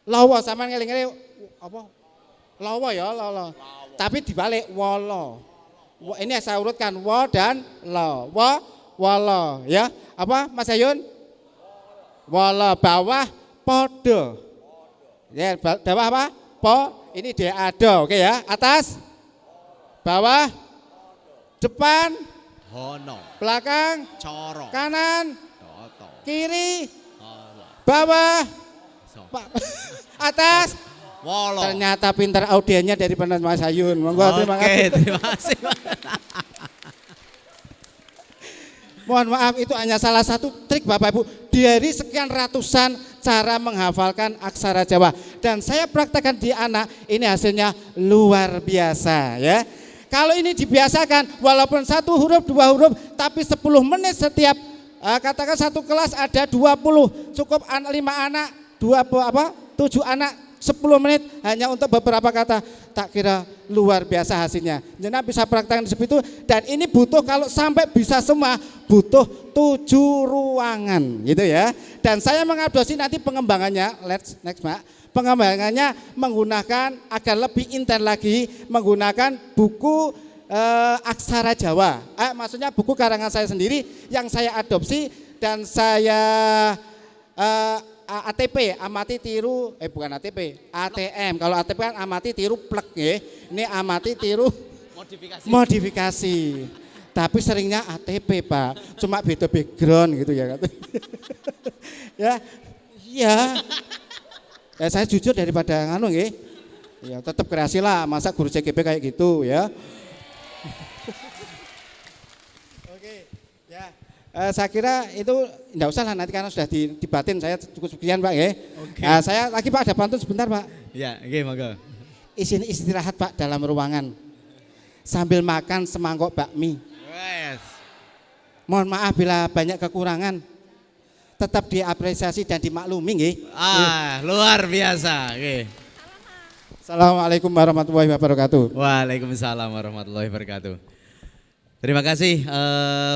lawa sampean ngeling-eling apa? Lawa ya, lawa. Tapi dibalik wolo. Ini saya urutkan wo dan lo. Wolo ya. Apa Mas Ayun? Wolo bawah podo. Ya, bawah apa? Ini dia ada. Oke ya. Atas bawah, depan, Hono. belakang, Coro. kanan, Toto. kiri, Holo. bawah, So. atas. Wolo. Ternyata pintar audiennya dari Mas Hayun. Monggo, terima Oke, kasih. terima kasih. Mohon maaf, itu hanya salah satu trik Bapak Ibu dari sekian ratusan cara menghafalkan aksara Jawa. Dan saya praktekkan di anak, ini hasilnya luar biasa ya. Kalau ini dibiasakan, walaupun 1 huruf, 2 huruf, tapi 10 menit setiap, katakan satu kelas ada 20, cukup 5 anak, 7 anak, 10 menit hanya untuk beberapa kata, tak kira luar biasa hasilnya. Jenab bisa praktekkan seperti itu, dan ini butuh kalau sampai bisa semua butuh 7 ruangan gitu ya. Dan saya mengadopsi nanti pengembangannya, next Pak. Pengembangannya menggunakan agar lebih intens lagi menggunakan buku aksara Jawa. Maksudnya buku karangan saya sendiri yang saya adopsi dan saya ATP, amati tiru, bukan ATP, ATM. Kalau ATP kan amati tiru plek ya. Ini amati tiru modifikasi. Tapi seringnya ATP Pak, cuma beda background gitu ya. Ya, iya. Ya saya jujur daripada nganu nggih. Ya tetap kreasi lah, masa guru CGP kayak gitu ya. Saya kira itu enggak usah lah nanti karena sudah dibatin, saya cukup sekian Pak ya. Oke. Saya lagi Pak ada pantun sebentar Pak. Ya, oke monggo. Izin istirahat Pak dalam ruangan sambil makan semangkok bakmi. Yes. Mohon maaf bila banyak kekurangan, tetap diapresiasi dan dimaklumi nggih. Luar biasa. Oke. Assalamualaikum warahmatullahi wabarakatuh. Waalaikumsalam warahmatullahi wabarakatuh. Terima kasih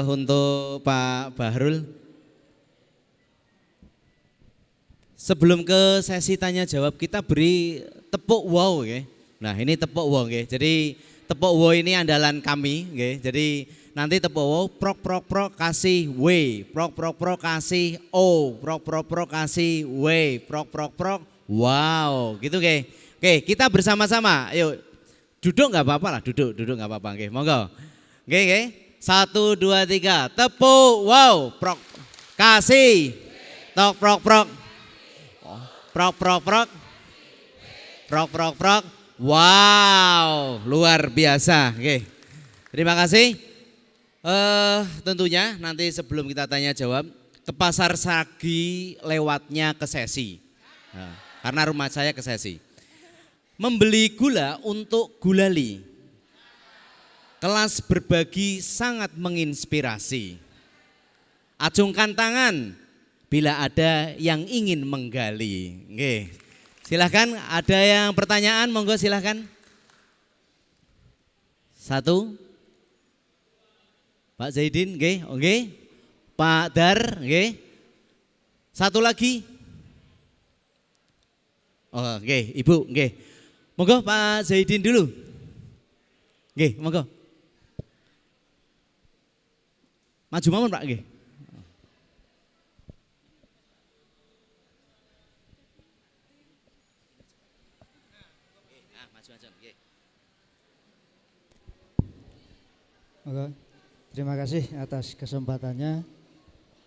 untuk Pak Bahrul. Sebelum ke sesi tanya jawab kita beri tepuk wow ya. Nah ini tepuk wow ya. Jadi tepuk wow ini andalan kami ya. Jadi nanti tepuk wow prok prok prok kasih W, prok prok prok kasih O, prok prok prok kasih W, prok prok prok wow gitu ya. Oke kita bersama-sama yuk duduk nggak apa-apa lah, duduk nggak apa-apa. Oke monggo. Oke, 1, 2, 3, tepuk, wow, prok, kasih, tok, prok, prok, prok, prok, prok, prok, prok, prok, wow, luar biasa. Oke, terima kasih. Tentunya nanti sebelum kita tanya jawab, ke Pasar Sragi lewatnya ke sesi, karena rumah saya ke sesi. Membeli gula untuk gulali. Kelas berbagi sangat menginspirasi. Acungkan tangan bila ada yang ingin menggali. Oke. Silahkan, ada yang pertanyaan, monggo silahkan. 1. Pak Zaidin, oke. Pak Dar, oke. 1 lagi. Oh, oke, Ibu, oke. Monggo Pak Zaidin dulu. Oke, monggo. Maju mawon Pak nggih. Oke. Terima kasih atas kesempatannya.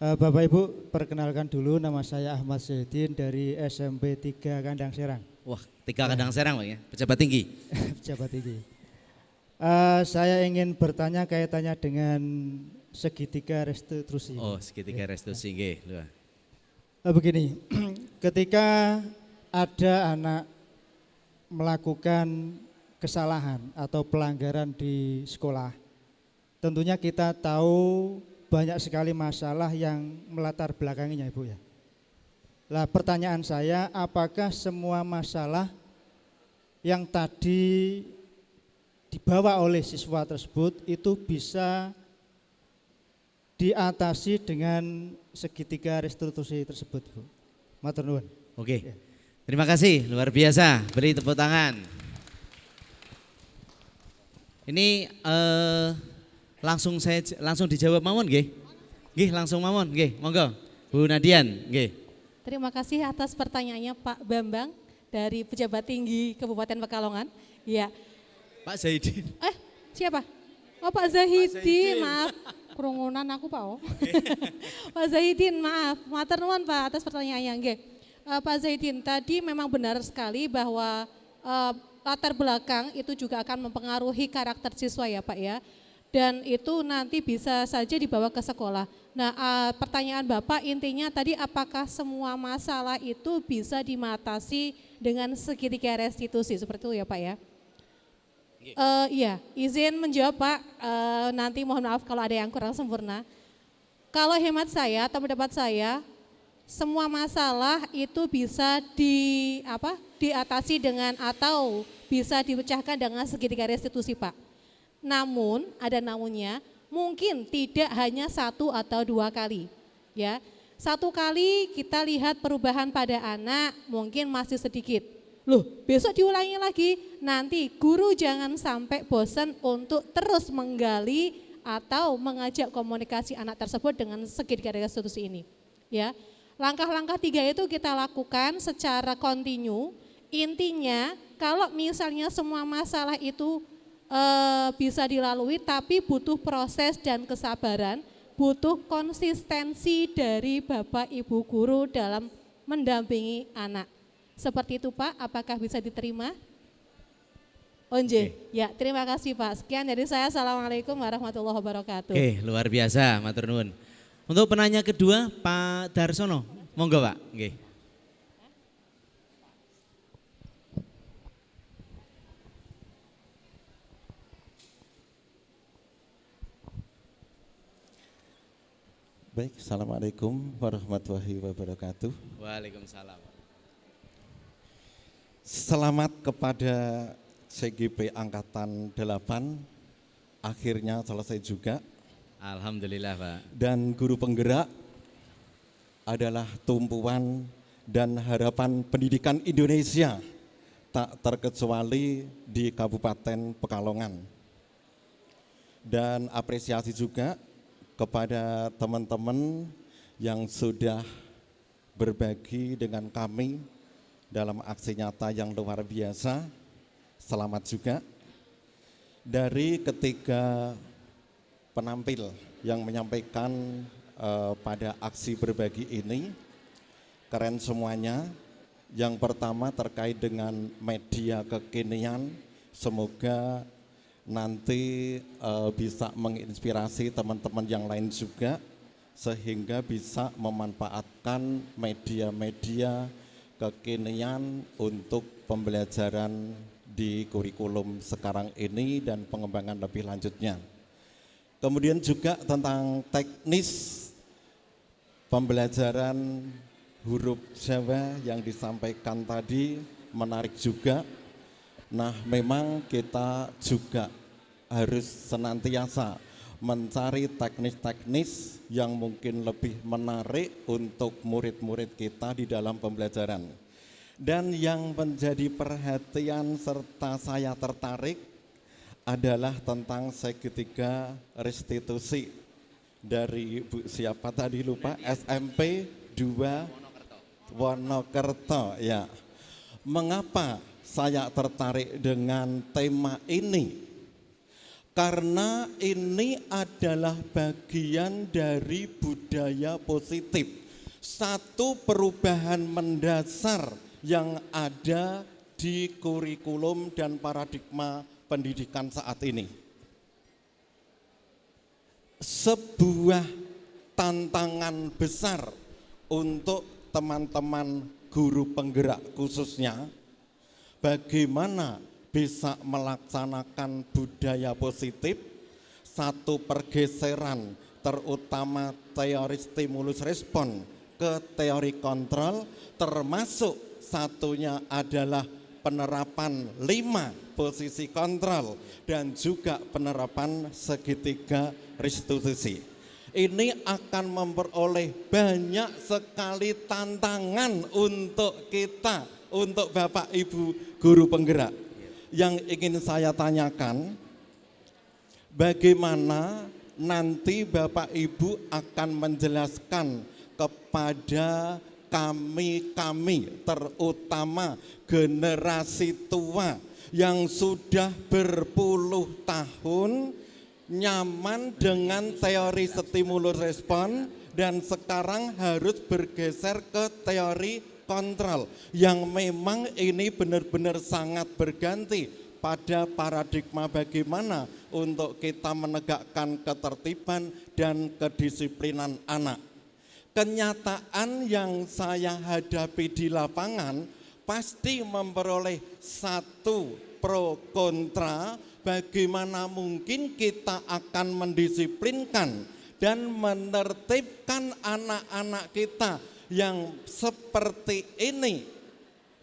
Bapak Ibu, perkenalkan dulu nama saya Ahmad Zaidin dari SMP 3 Kandang Serang. Wah, 3 Kandang Serang Pak ya, pejabat tinggi. Pejabat tinggi. Saya ingin bertanya kaitannya dengan segitiga restitusi. Oh, segitiga restitusi nggih. Begini, ketika ada anak melakukan kesalahan atau pelanggaran di sekolah, tentunya kita tahu banyak sekali masalah yang melatar belakanginya Ibu ya. Lah pertanyaan saya, apakah semua masalah yang tadi dibawa oleh siswa tersebut itu bisa diatasi dengan segitiga restitusi tersebut, Bu? Matur nuwun. Oke. Terima kasih, luar biasa. Beri tepuk tangan. Ini langsung dijawab mawon nggih. Nggih, langsung mawon nggih. Monggo. Bu Nadian, nggih. Terima kasih atas pertanyaannya Pak Bambang dari Pejabat Tinggi Kabupaten Pekalongan. Ya. Pak Zaidin. Siapa? Oh Pak Zahidin, maaf. Kerungunan aku Pak. Oh. Pak Zahidin, maaf. Matur nuwun Pak atas pertanyaannya. Nggih. Pak Zahidin, tadi memang benar sekali bahwa latar belakang itu juga akan mempengaruhi karakter siswa ya Pak ya. Dan itu nanti bisa saja dibawa ke sekolah. Nah pertanyaan Bapak intinya tadi apakah semua masalah itu bisa dimatasi dengan segitiga restitusi seperti itu ya Pak ya? Iya, izin menjawab Pak, nanti mohon maaf kalau ada yang kurang sempurna. Kalau hemat saya atau pendapat saya, semua masalah itu bisa diatasi dengan atau bisa dipecahkan dengan segitiga restitusi Pak. Namun, ada namunnya, mungkin tidak hanya 1 atau 2 kali. Ya, 1 kali kita lihat perubahan pada anak mungkin masih sedikit. Loh, besok diulangi lagi. Nanti guru jangan sampai bosan untuk terus menggali atau mengajak komunikasi anak tersebut dengan segitiga restitusi ini. Ya, langkah-langkah 3 itu kita lakukan secara kontinu. Intinya, kalau misalnya semua masalah itu bisa dilalui, tapi butuh proses dan kesabaran, butuh konsistensi dari Bapak Ibu guru dalam mendampingi anak. Seperti itu Pak, apakah bisa diterima? Onje, ya terima kasih Pak. Sekian dari saya, Assalamualaikum warahmatullahi wabarakatuh. Oke, luar biasa, matur nuwun. Untuk penanya kedua, Pak Darsono, monggo Pak. Oke. Baik, Assalamualaikum warahmatullahi wabarakatuh. Waalaikumsalam. Selamat kepada CGP Angkatan 8, akhirnya selesai juga. Alhamdulillah Pak. Dan guru penggerak adalah tumpuan dan harapan pendidikan Indonesia, tak terkecuali di Kabupaten Pekalongan. Dan apresiasi juga kepada teman-teman yang sudah berbagi dengan kami dalam aksi nyata yang luar biasa. Selamat juga dari ketiga penampil yang menyampaikan pada aksi berbagi ini. Keren semuanya. Yang pertama terkait dengan media kekinian, semoga nanti bisa menginspirasi teman-teman yang lain juga, sehingga bisa memanfaatkan media-media kekinian untuk pembelajaran di kurikulum sekarang ini dan pengembangan lebih lanjutnya. Kemudian juga tentang teknis pembelajaran huruf Jawa yang disampaikan tadi menarik juga. Nah, memang kita juga harus senantiasa mencari teknis-teknis yang mungkin lebih menarik untuk murid-murid kita di dalam pembelajaran. Dan yang menjadi perhatian serta saya tertarik adalah tentang segitiga restitusi dari Bu siapa tadi lupa, SMP 2 Wonokerto ya. Mengapa saya tertarik dengan tema ini? Karena ini adalah bagian dari budaya positif. Satu perubahan mendasar yang ada di kurikulum dan paradigma pendidikan saat ini. Sebuah tantangan besar untuk teman-teman guru penggerak khususnya, bagaimana bisa melaksanakan budaya positif, satu pergeseran terutama teori stimulus respon ke teori kontrol, termasuk satunya adalah penerapan 5 posisi kontrol dan juga penerapan segitiga restitusi. Ini akan memperoleh banyak sekali tantangan untuk kita, untuk Bapak Ibu guru penggerak. Yang ingin saya tanyakan, bagaimana nanti Bapak Ibu akan menjelaskan kepada kami terutama generasi tua yang sudah berpuluh tahun nyaman dengan teori stimulus respon dan sekarang harus bergeser ke teori kontrol yang memang ini benar-benar sangat berganti pada paradigma bagaimana untuk kita menegakkan ketertiban dan kedisiplinan anak. Kenyataan yang saya hadapi di lapangan pasti memperoleh satu pro kontra, bagaimana mungkin kita akan mendisiplinkan dan menertibkan anak-anak kita yang seperti ini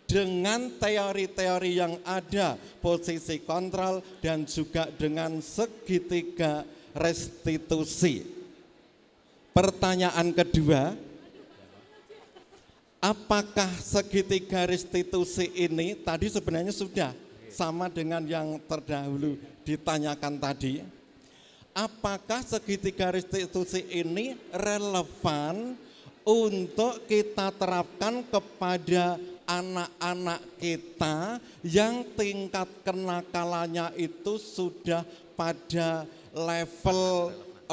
dengan teori-teori yang ada, posisi kontrol dan juga dengan segitiga restitusi. Pertanyaan kedua, apakah segitiga restitusi ini tadi sebenarnya sudah sama dengan yang terdahulu ditanyakan tadi? Apakah segitiga restitusi ini relevan untuk kita terapkan kepada anak-anak kita yang tingkat kenakalannya itu sudah pada level 4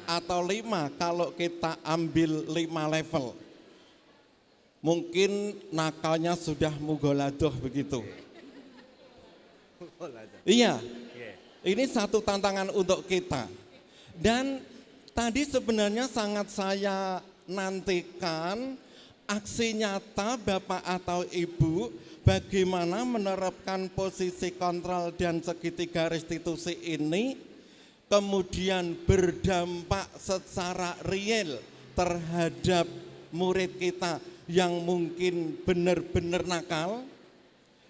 atau 5 kalau kita ambil 5 level. Mungkin nakalnya sudah mugoladoh begitu. Iya, ini satu tantangan untuk kita. Dan tadi sebenarnya sangat saya nantikan aksi nyata Bapak atau Ibu bagaimana menerapkan posisi kontrol dan segitiga restitusi ini kemudian berdampak secara real terhadap murid kita yang mungkin benar-benar nakal,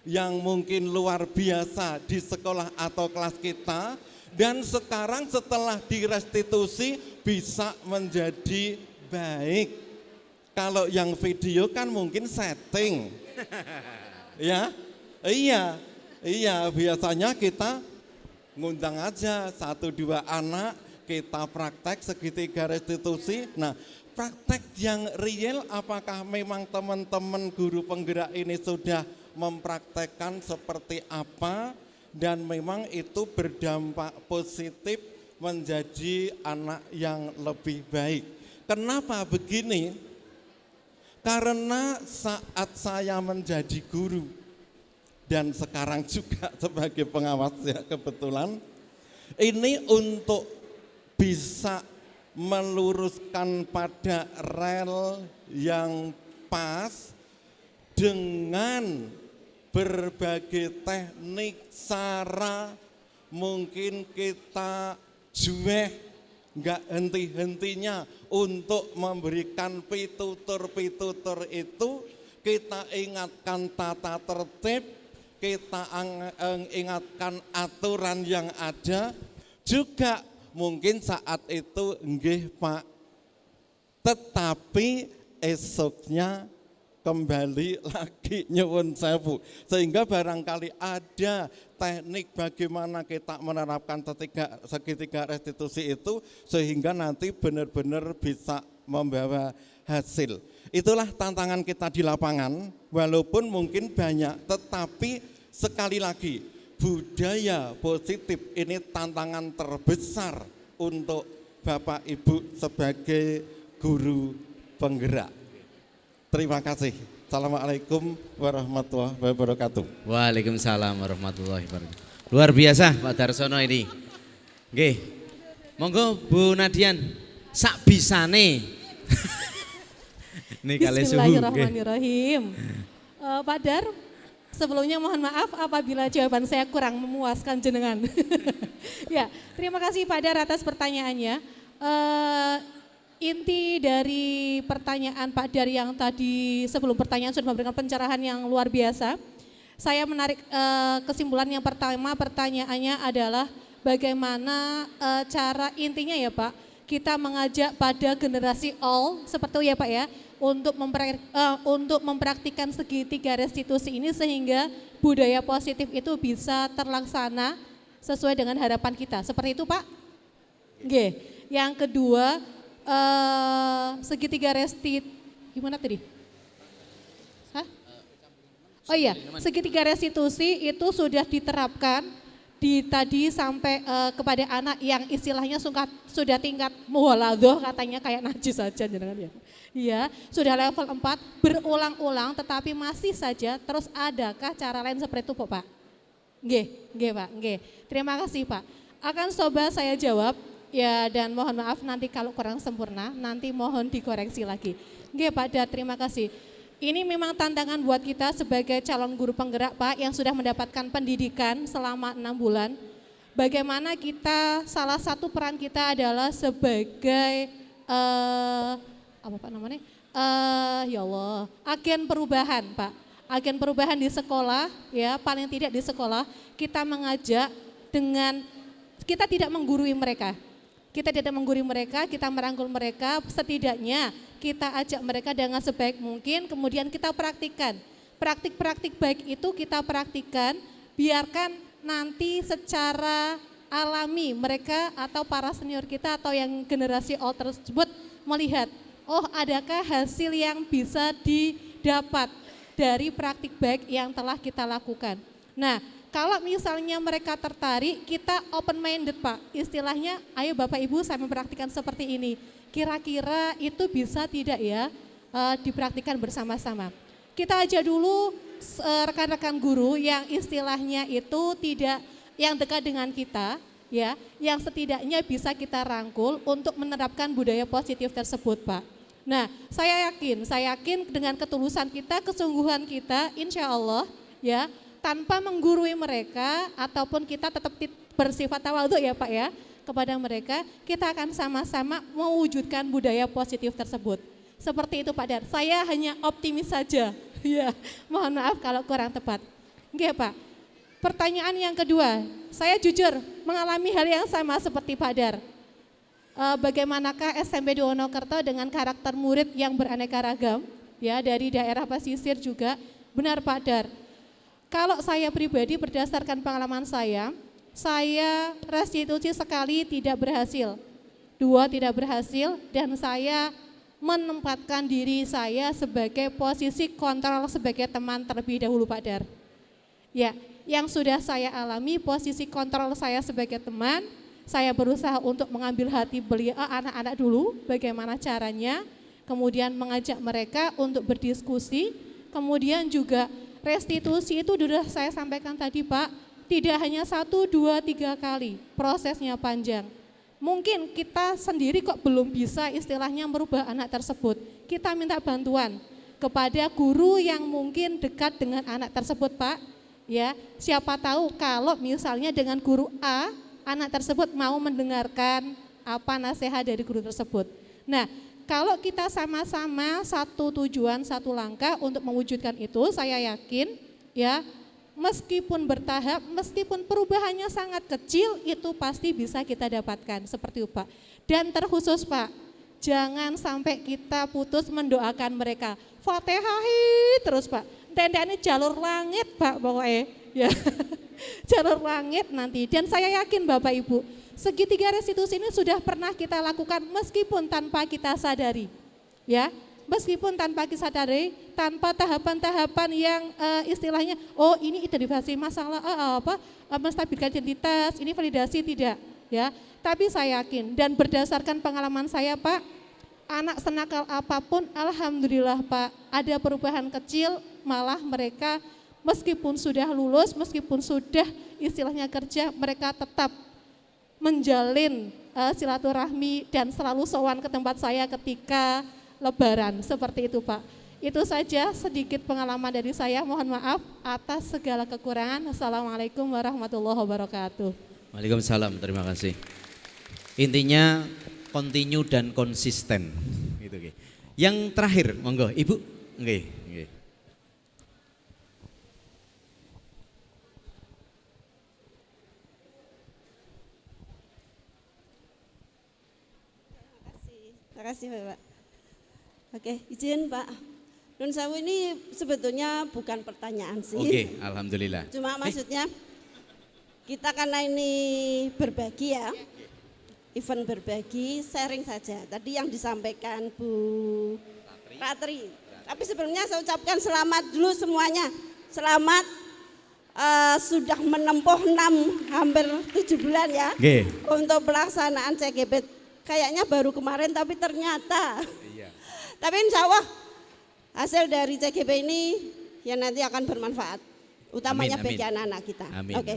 yang mungkin luar biasa di sekolah atau kelas kita, dan sekarang setelah direstitusi bisa menjadi baik. Kalau yang video kan mungkin setting. Ya, iya biasanya kita ngundang aja 1-2 anak, kita praktek segitiga restitusi. Nah, praktek yang real apakah memang teman-teman guru penggerak ini sudah mempraktekkan seperti apa dan memang itu berdampak positif menjadi anak yang lebih baik. Kenapa begini? Karena saat saya menjadi guru dan sekarang juga sebagai pengawas ya kebetulan, ini untuk bisa meluruskan pada rel yang pas dengan berbagai teknik, cara, mungkin kita jueh nggak henti-hentinya untuk memberikan pitutur-pitutur itu, kita ingatkan tata tertib, kita ingatkan aturan yang ada, juga mungkin saat itu nggih Pak, tetapi esoknya kembali lagi nyuwun sewu, sehingga barangkali ada teknik bagaimana kita menerapkan segitiga restitusi itu sehingga nanti benar-benar bisa membawa hasil. Itulah tantangan kita di lapangan, walaupun mungkin banyak, tetapi sekali lagi budaya positif ini tantangan terbesar untuk Bapak Ibu sebagai guru penggerak. Terima kasih. Assalamualaikum warahmatullahi wabarakatuh. Waalaikumsalam warahmatullahi wabarakatuh. Luar biasa Pak Darsono ini. Nggih. Monggo Bu Nadian sak bisane. Nih kali suhu. Bismillahirrahmanirrahim. Pak Dar, sebelumnya mohon maaf apabila jawaban saya kurang memuaskan jenengan. Ya, terima kasih Pak Dar atas pertanyaannya. Inti dari pertanyaan Pak Dar yang tadi sebelum pertanyaan sudah memberikan pencerahan yang luar biasa. Saya menarik kesimpulan yang pertama, pertanyaannya adalah bagaimana cara intinya ya Pak, kita mengajak pada generasi all seperti itu ya Pak ya, untuk mempraktikkan segitiga restitusi ini sehingga budaya positif itu bisa terlaksana sesuai dengan harapan kita. Seperti itu Pak? Oke. Yang kedua, segitiga gimana tadi? Oh iya, segitiga restitusi itu sudah diterapkan di tadi sampai kepada anak yang istilahnya sudah tingkat muhaladoh katanya kayak najis saja jangan ya. Iya, sudah level 4 berulang-ulang tetapi masih saja terus adakah cara lain seperti itu Pak? Nggih Pak, nggih. Terima kasih Pak. Akan coba saya jawab ya dan mohon maaf nanti kalau kurang sempurna nanti mohon dikoreksi lagi. Nggih Pak Dar, terima kasih. Ini memang tantangan buat kita sebagai calon guru penggerak Pak yang sudah mendapatkan pendidikan selama 6 bulan. Bagaimana kita, salah satu peran kita adalah sebagai, apa Pak namanya? Ya Allah, agen perubahan Pak. Agen perubahan di sekolah ya, paling tidak di sekolah kita mengajak dengan, kita tidak menggurui mereka. Kita tidak menggurui mereka, kita merangkul mereka, setidaknya kita ajak mereka dengan sebaik mungkin, kemudian kita praktikkan. Praktik-praktik baik itu kita praktikkan, biarkan nanti secara alami mereka atau para senior kita atau yang generasi old tersebut melihat, oh adakah hasil yang bisa didapat dari praktik baik yang telah kita lakukan. Nah, kalau misalnya mereka tertarik, kita open minded Pak, istilahnya ayo Bapak Ibu saya mempraktikkan seperti ini. Kira-kira itu bisa tidak ya dipraktikkan bersama-sama. Kita aja dulu rekan-rekan guru yang istilahnya itu tidak yang dekat dengan kita ya, yang setidaknya bisa kita rangkul untuk menerapkan budaya positif tersebut Pak. Nah saya yakin dengan ketulusan kita, kesungguhan kita insya Allah ya, tanpa menggurui mereka ataupun kita tetap bersifat tawadhu ya Pak ya kepada mereka, kita akan sama-sama mewujudkan budaya positif tersebut. Seperti itu Pak Dar, saya hanya optimis saja ya, mohon maaf kalau kurang tepat. Nggih Pak, pertanyaan yang kedua, saya jujur mengalami hal yang sama seperti Pak Dar. Bagaimanakah SMP di Wonokerto dengan karakter murid yang beraneka ragam ya, dari daerah pesisir juga? Benar Pak Dar. Kalau saya pribadi berdasarkan pengalaman saya restitusi sekali tidak berhasil, 2 tidak berhasil, dan saya menempatkan diri saya sebagai posisi kontrol sebagai teman terlebih dahulu Pak Dar. Ya, yang sudah saya alami posisi kontrol saya sebagai teman, saya berusaha untuk mengambil hati beliau anak-anak dulu, bagaimana caranya, kemudian mengajak mereka untuk berdiskusi, kemudian juga restitusi itu sudah saya sampaikan tadi Pak, tidak hanya 1, 2, 3 kali, prosesnya panjang. Mungkin kita sendiri kok belum bisa istilahnya merubah anak tersebut. Kita minta bantuan kepada guru yang mungkin dekat dengan anak tersebut Pak. Ya, siapa tahu kalau misalnya dengan guru A, anak tersebut mau mendengarkan apa nasihat dari guru tersebut. Nah, kalau kita sama-sama satu tujuan, satu langkah untuk mewujudkan itu, saya yakin ya, meskipun bertahap, meskipun perubahannya sangat kecil, itu pasti bisa kita dapatkan seperti itu Pak. Dan terkhusus Pak, jangan sampai kita putus mendoakan mereka. Fatihah terus Pak, tenda ini jalur langit Pak pokoknya ya. Jalur langit nanti, dan saya yakin Bapak Ibu, segitiga restitusi ini sudah pernah kita lakukan meskipun tanpa kita sadari, ya, meskipun tanpa kita sadari, tanpa tahapan-tahapan yang istilahnya, oh ini identifikasi masalah menstabilkan identitas, ini validasi tidak, ya. Tapi saya yakin dan berdasarkan pengalaman saya Pak, anak senakal apapun, alhamdulillah Pak, ada perubahan kecil, malah mereka meskipun sudah lulus, meskipun sudah istilahnya kerja, mereka tetap menjalin silaturahmi dan selalu sowan ke tempat saya ketika lebaran, seperti itu Pak. Itu saja sedikit pengalaman dari saya, mohon maaf atas segala kekurangan. Assalamualaikum warahmatullahi wabarakatuh. Waalaikumsalam, terima kasih. Intinya continue dan konsisten. Gitu. Yang terakhir, monggo Ibu. Nggih. Terima kasih Bapak. Oke, izin Pak. Nun Sewu ini sebetulnya bukan pertanyaan sih. Oke, alhamdulillah. Cuma maksudnya kita karena ini berbagi ya, event berbagi, sharing saja. Tadi yang disampaikan Bu Ratri. Tapi sebelumnya saya ucapkan selamat dulu semuanya. selamat sudah menempuh hampir 7 bulan ya untuk pelaksanaan CGP. Kayaknya baru kemarin tapi ternyata. Tapi insya Allah hasil dari CGP ini ya nanti akan bermanfaat, utamanya bagi anak-anak kita. Oke.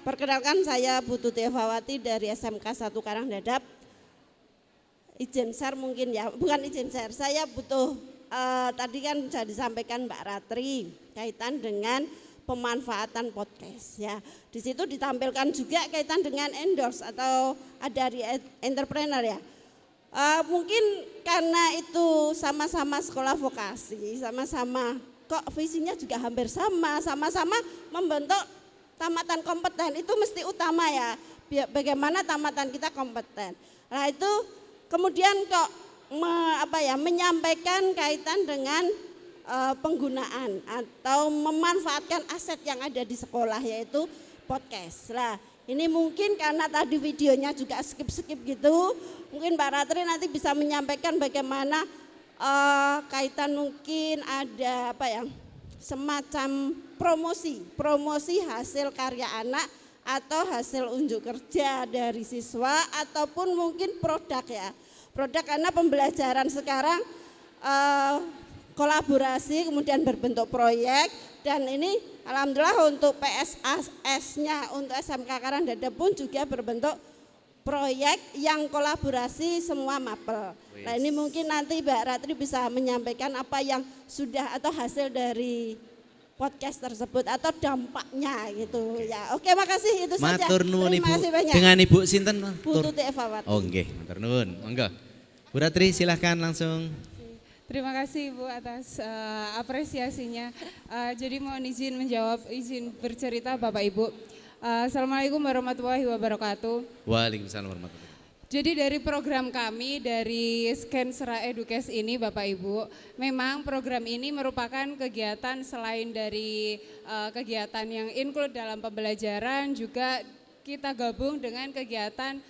Perkenalkan saya Bu Tuti Evawati dari SMK 1 Karangdadap. Izin share mungkin ya, bukan izin share, saya butuh tadi kan sudah disampaikan Mbak Ratri kaitan dengan pemanfaatan podcast ya. Di situ ditampilkan juga kaitan dengan endorse atau dari entrepreneur ya. Mungkin karena itu sama-sama sekolah vokasi, sama-sama kok visinya juga hampir sama-sama membentuk tamatan kompeten, itu mesti utama ya. Bagaimana tamatan kita kompeten. Nah itu kemudian kok menyampaikan kaitan dengan penggunaan atau memanfaatkan aset yang ada di sekolah yaitu podcast. Lah ini mungkin karena tadi videonya juga skip-skip gitu, mungkin Mbak Ratri nanti bisa menyampaikan bagaimana kaitan mungkin ada semacam promosi hasil karya anak atau hasil unjuk kerja dari siswa ataupun mungkin produk ya. Produk karena pembelajaran sekarang kolaborasi kemudian berbentuk proyek dan ini alhamdulillah untuk PSAS-nya untuk SMK Karangdadap pun juga berbentuk proyek yang kolaborasi semua mapel. Nah ini mungkin nanti Mbak Ratri bisa menyampaikan apa yang sudah atau hasil dari podcast tersebut atau dampaknya gitu ya. Oke, makasih itu saja. Matur nuwun Ibu. Kasih banyak. Dengan Ibu sinten? Bu Tuti Evawati. Oh nggih, matur nuwun. Monggo. Bu Ratri silahkan langsung. Terima kasih Ibu atas apresiasinya. Jadi mohon izin izin bercerita Bapak Ibu. Assalamualaikum warahmatullahi wabarakatuh. Waalaikumsalam warahmatullahi wabarakatuh. Jadi dari program kami dari Skensera Edukes ini Bapak Ibu, memang program ini merupakan kegiatan selain dari kegiatan yang include dalam pembelajaran, juga kita gabung dengan kegiatan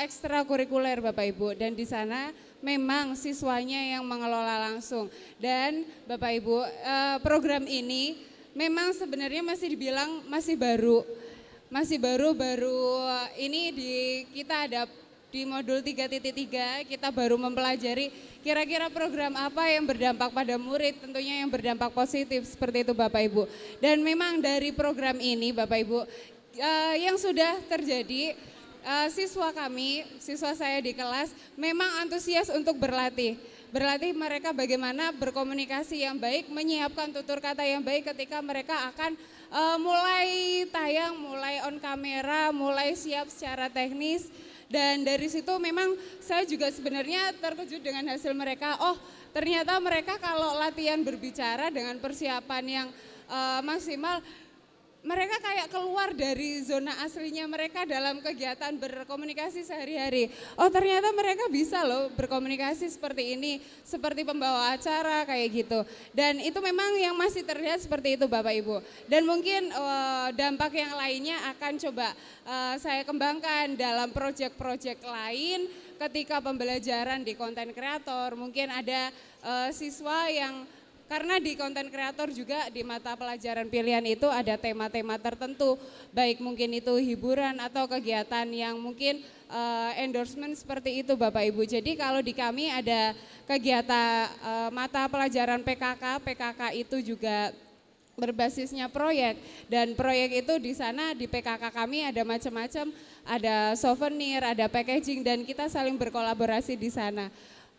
ekstrakurikuler Bapak Ibu, dan di sana memang siswanya yang mengelola langsung. Dan Bapak Ibu, program ini memang sebenarnya masih dibilang masih baru ini kita ada di modul 3.3 kita baru mempelajari kira-kira program apa yang berdampak pada murid, tentunya yang berdampak positif seperti itu Bapak Ibu. Dan memang dari program ini Bapak Ibu yang sudah terjadi, siswa saya di kelas memang antusias untuk berlatih mereka bagaimana berkomunikasi yang baik, menyiapkan tutur kata yang baik ketika mereka akan mulai tayang, mulai on kamera, mulai siap secara teknis. Dan dari situ memang saya juga sebenarnya terkejut dengan hasil mereka. Oh ternyata mereka kalau latihan berbicara dengan persiapan yang maksimal, mereka kayak keluar dari zona aslinya mereka dalam kegiatan berkomunikasi sehari-hari. Oh ternyata mereka bisa loh berkomunikasi seperti ini, seperti pembawa acara kayak gitu. Dan itu memang yang masih terlihat seperti itu Bapak Ibu. Dan mungkin dampak yang lainnya akan coba saya kembangkan dalam proyek-proyek lain ketika pembelajaran di konten kreator. Mungkin ada siswa yang karena di konten kreator juga di mata pelajaran pilihan itu ada tema-tema tertentu, baik mungkin itu hiburan atau kegiatan yang mungkin endorsement seperti itu Bapak Ibu. Jadi kalau di kami ada kegiatan mata pelajaran PKK itu juga berbasisnya proyek, dan proyek itu di sana di PKK kami ada macam-macam, ada souvenir, ada packaging, dan kita saling berkolaborasi di sana.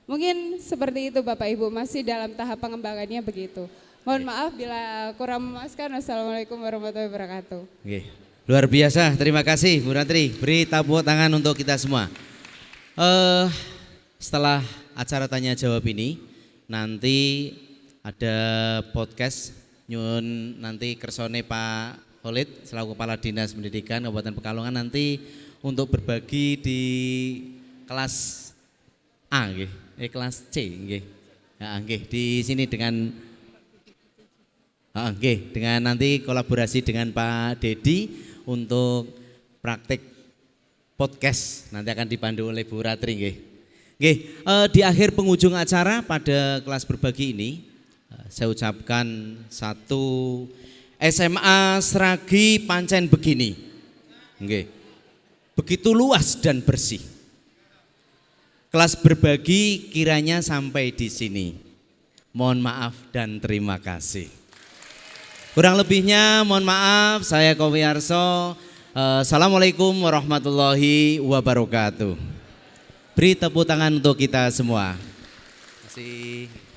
Mungkin seperti itu Bapak Ibu, masih dalam tahap pengembangannya begitu. Mohon maaf bila kurang memuaskan. Wassalamualaikum warahmatullahi wabarakatuh. Oke, luar biasa, terima kasih Bu Ratri. Beri tepuk tangan untuk kita semua. Setelah acara tanya jawab ini, nanti ada podcast nyun nanti kersone Pak Khalid selaku Kepala Dinas Pendidikan Kabupaten Pekalongan nanti untuk berbagi di kelas A nggih. Kelas C nggih. Ya, nggih di sini dengan dengan nanti kolaborasi dengan Pak Dedi untuk praktik podcast nanti akan dipandu oleh Bu Ratri nggih. Nggih, di akhir penghujung acara pada kelas berbagi ini Saya ucapkan satu SMA Sragi pancen begini. Nggih. Begitu luas dan bersih. Kelas berbagi kiranya sampai di sini. Mohon maaf dan terima kasih. Kurang lebihnya mohon maaf, saya Kowiarso. Assalamualaikum warahmatullahi wabarakatuh. Beri tepuk tangan untuk kita semua. Terima kasih.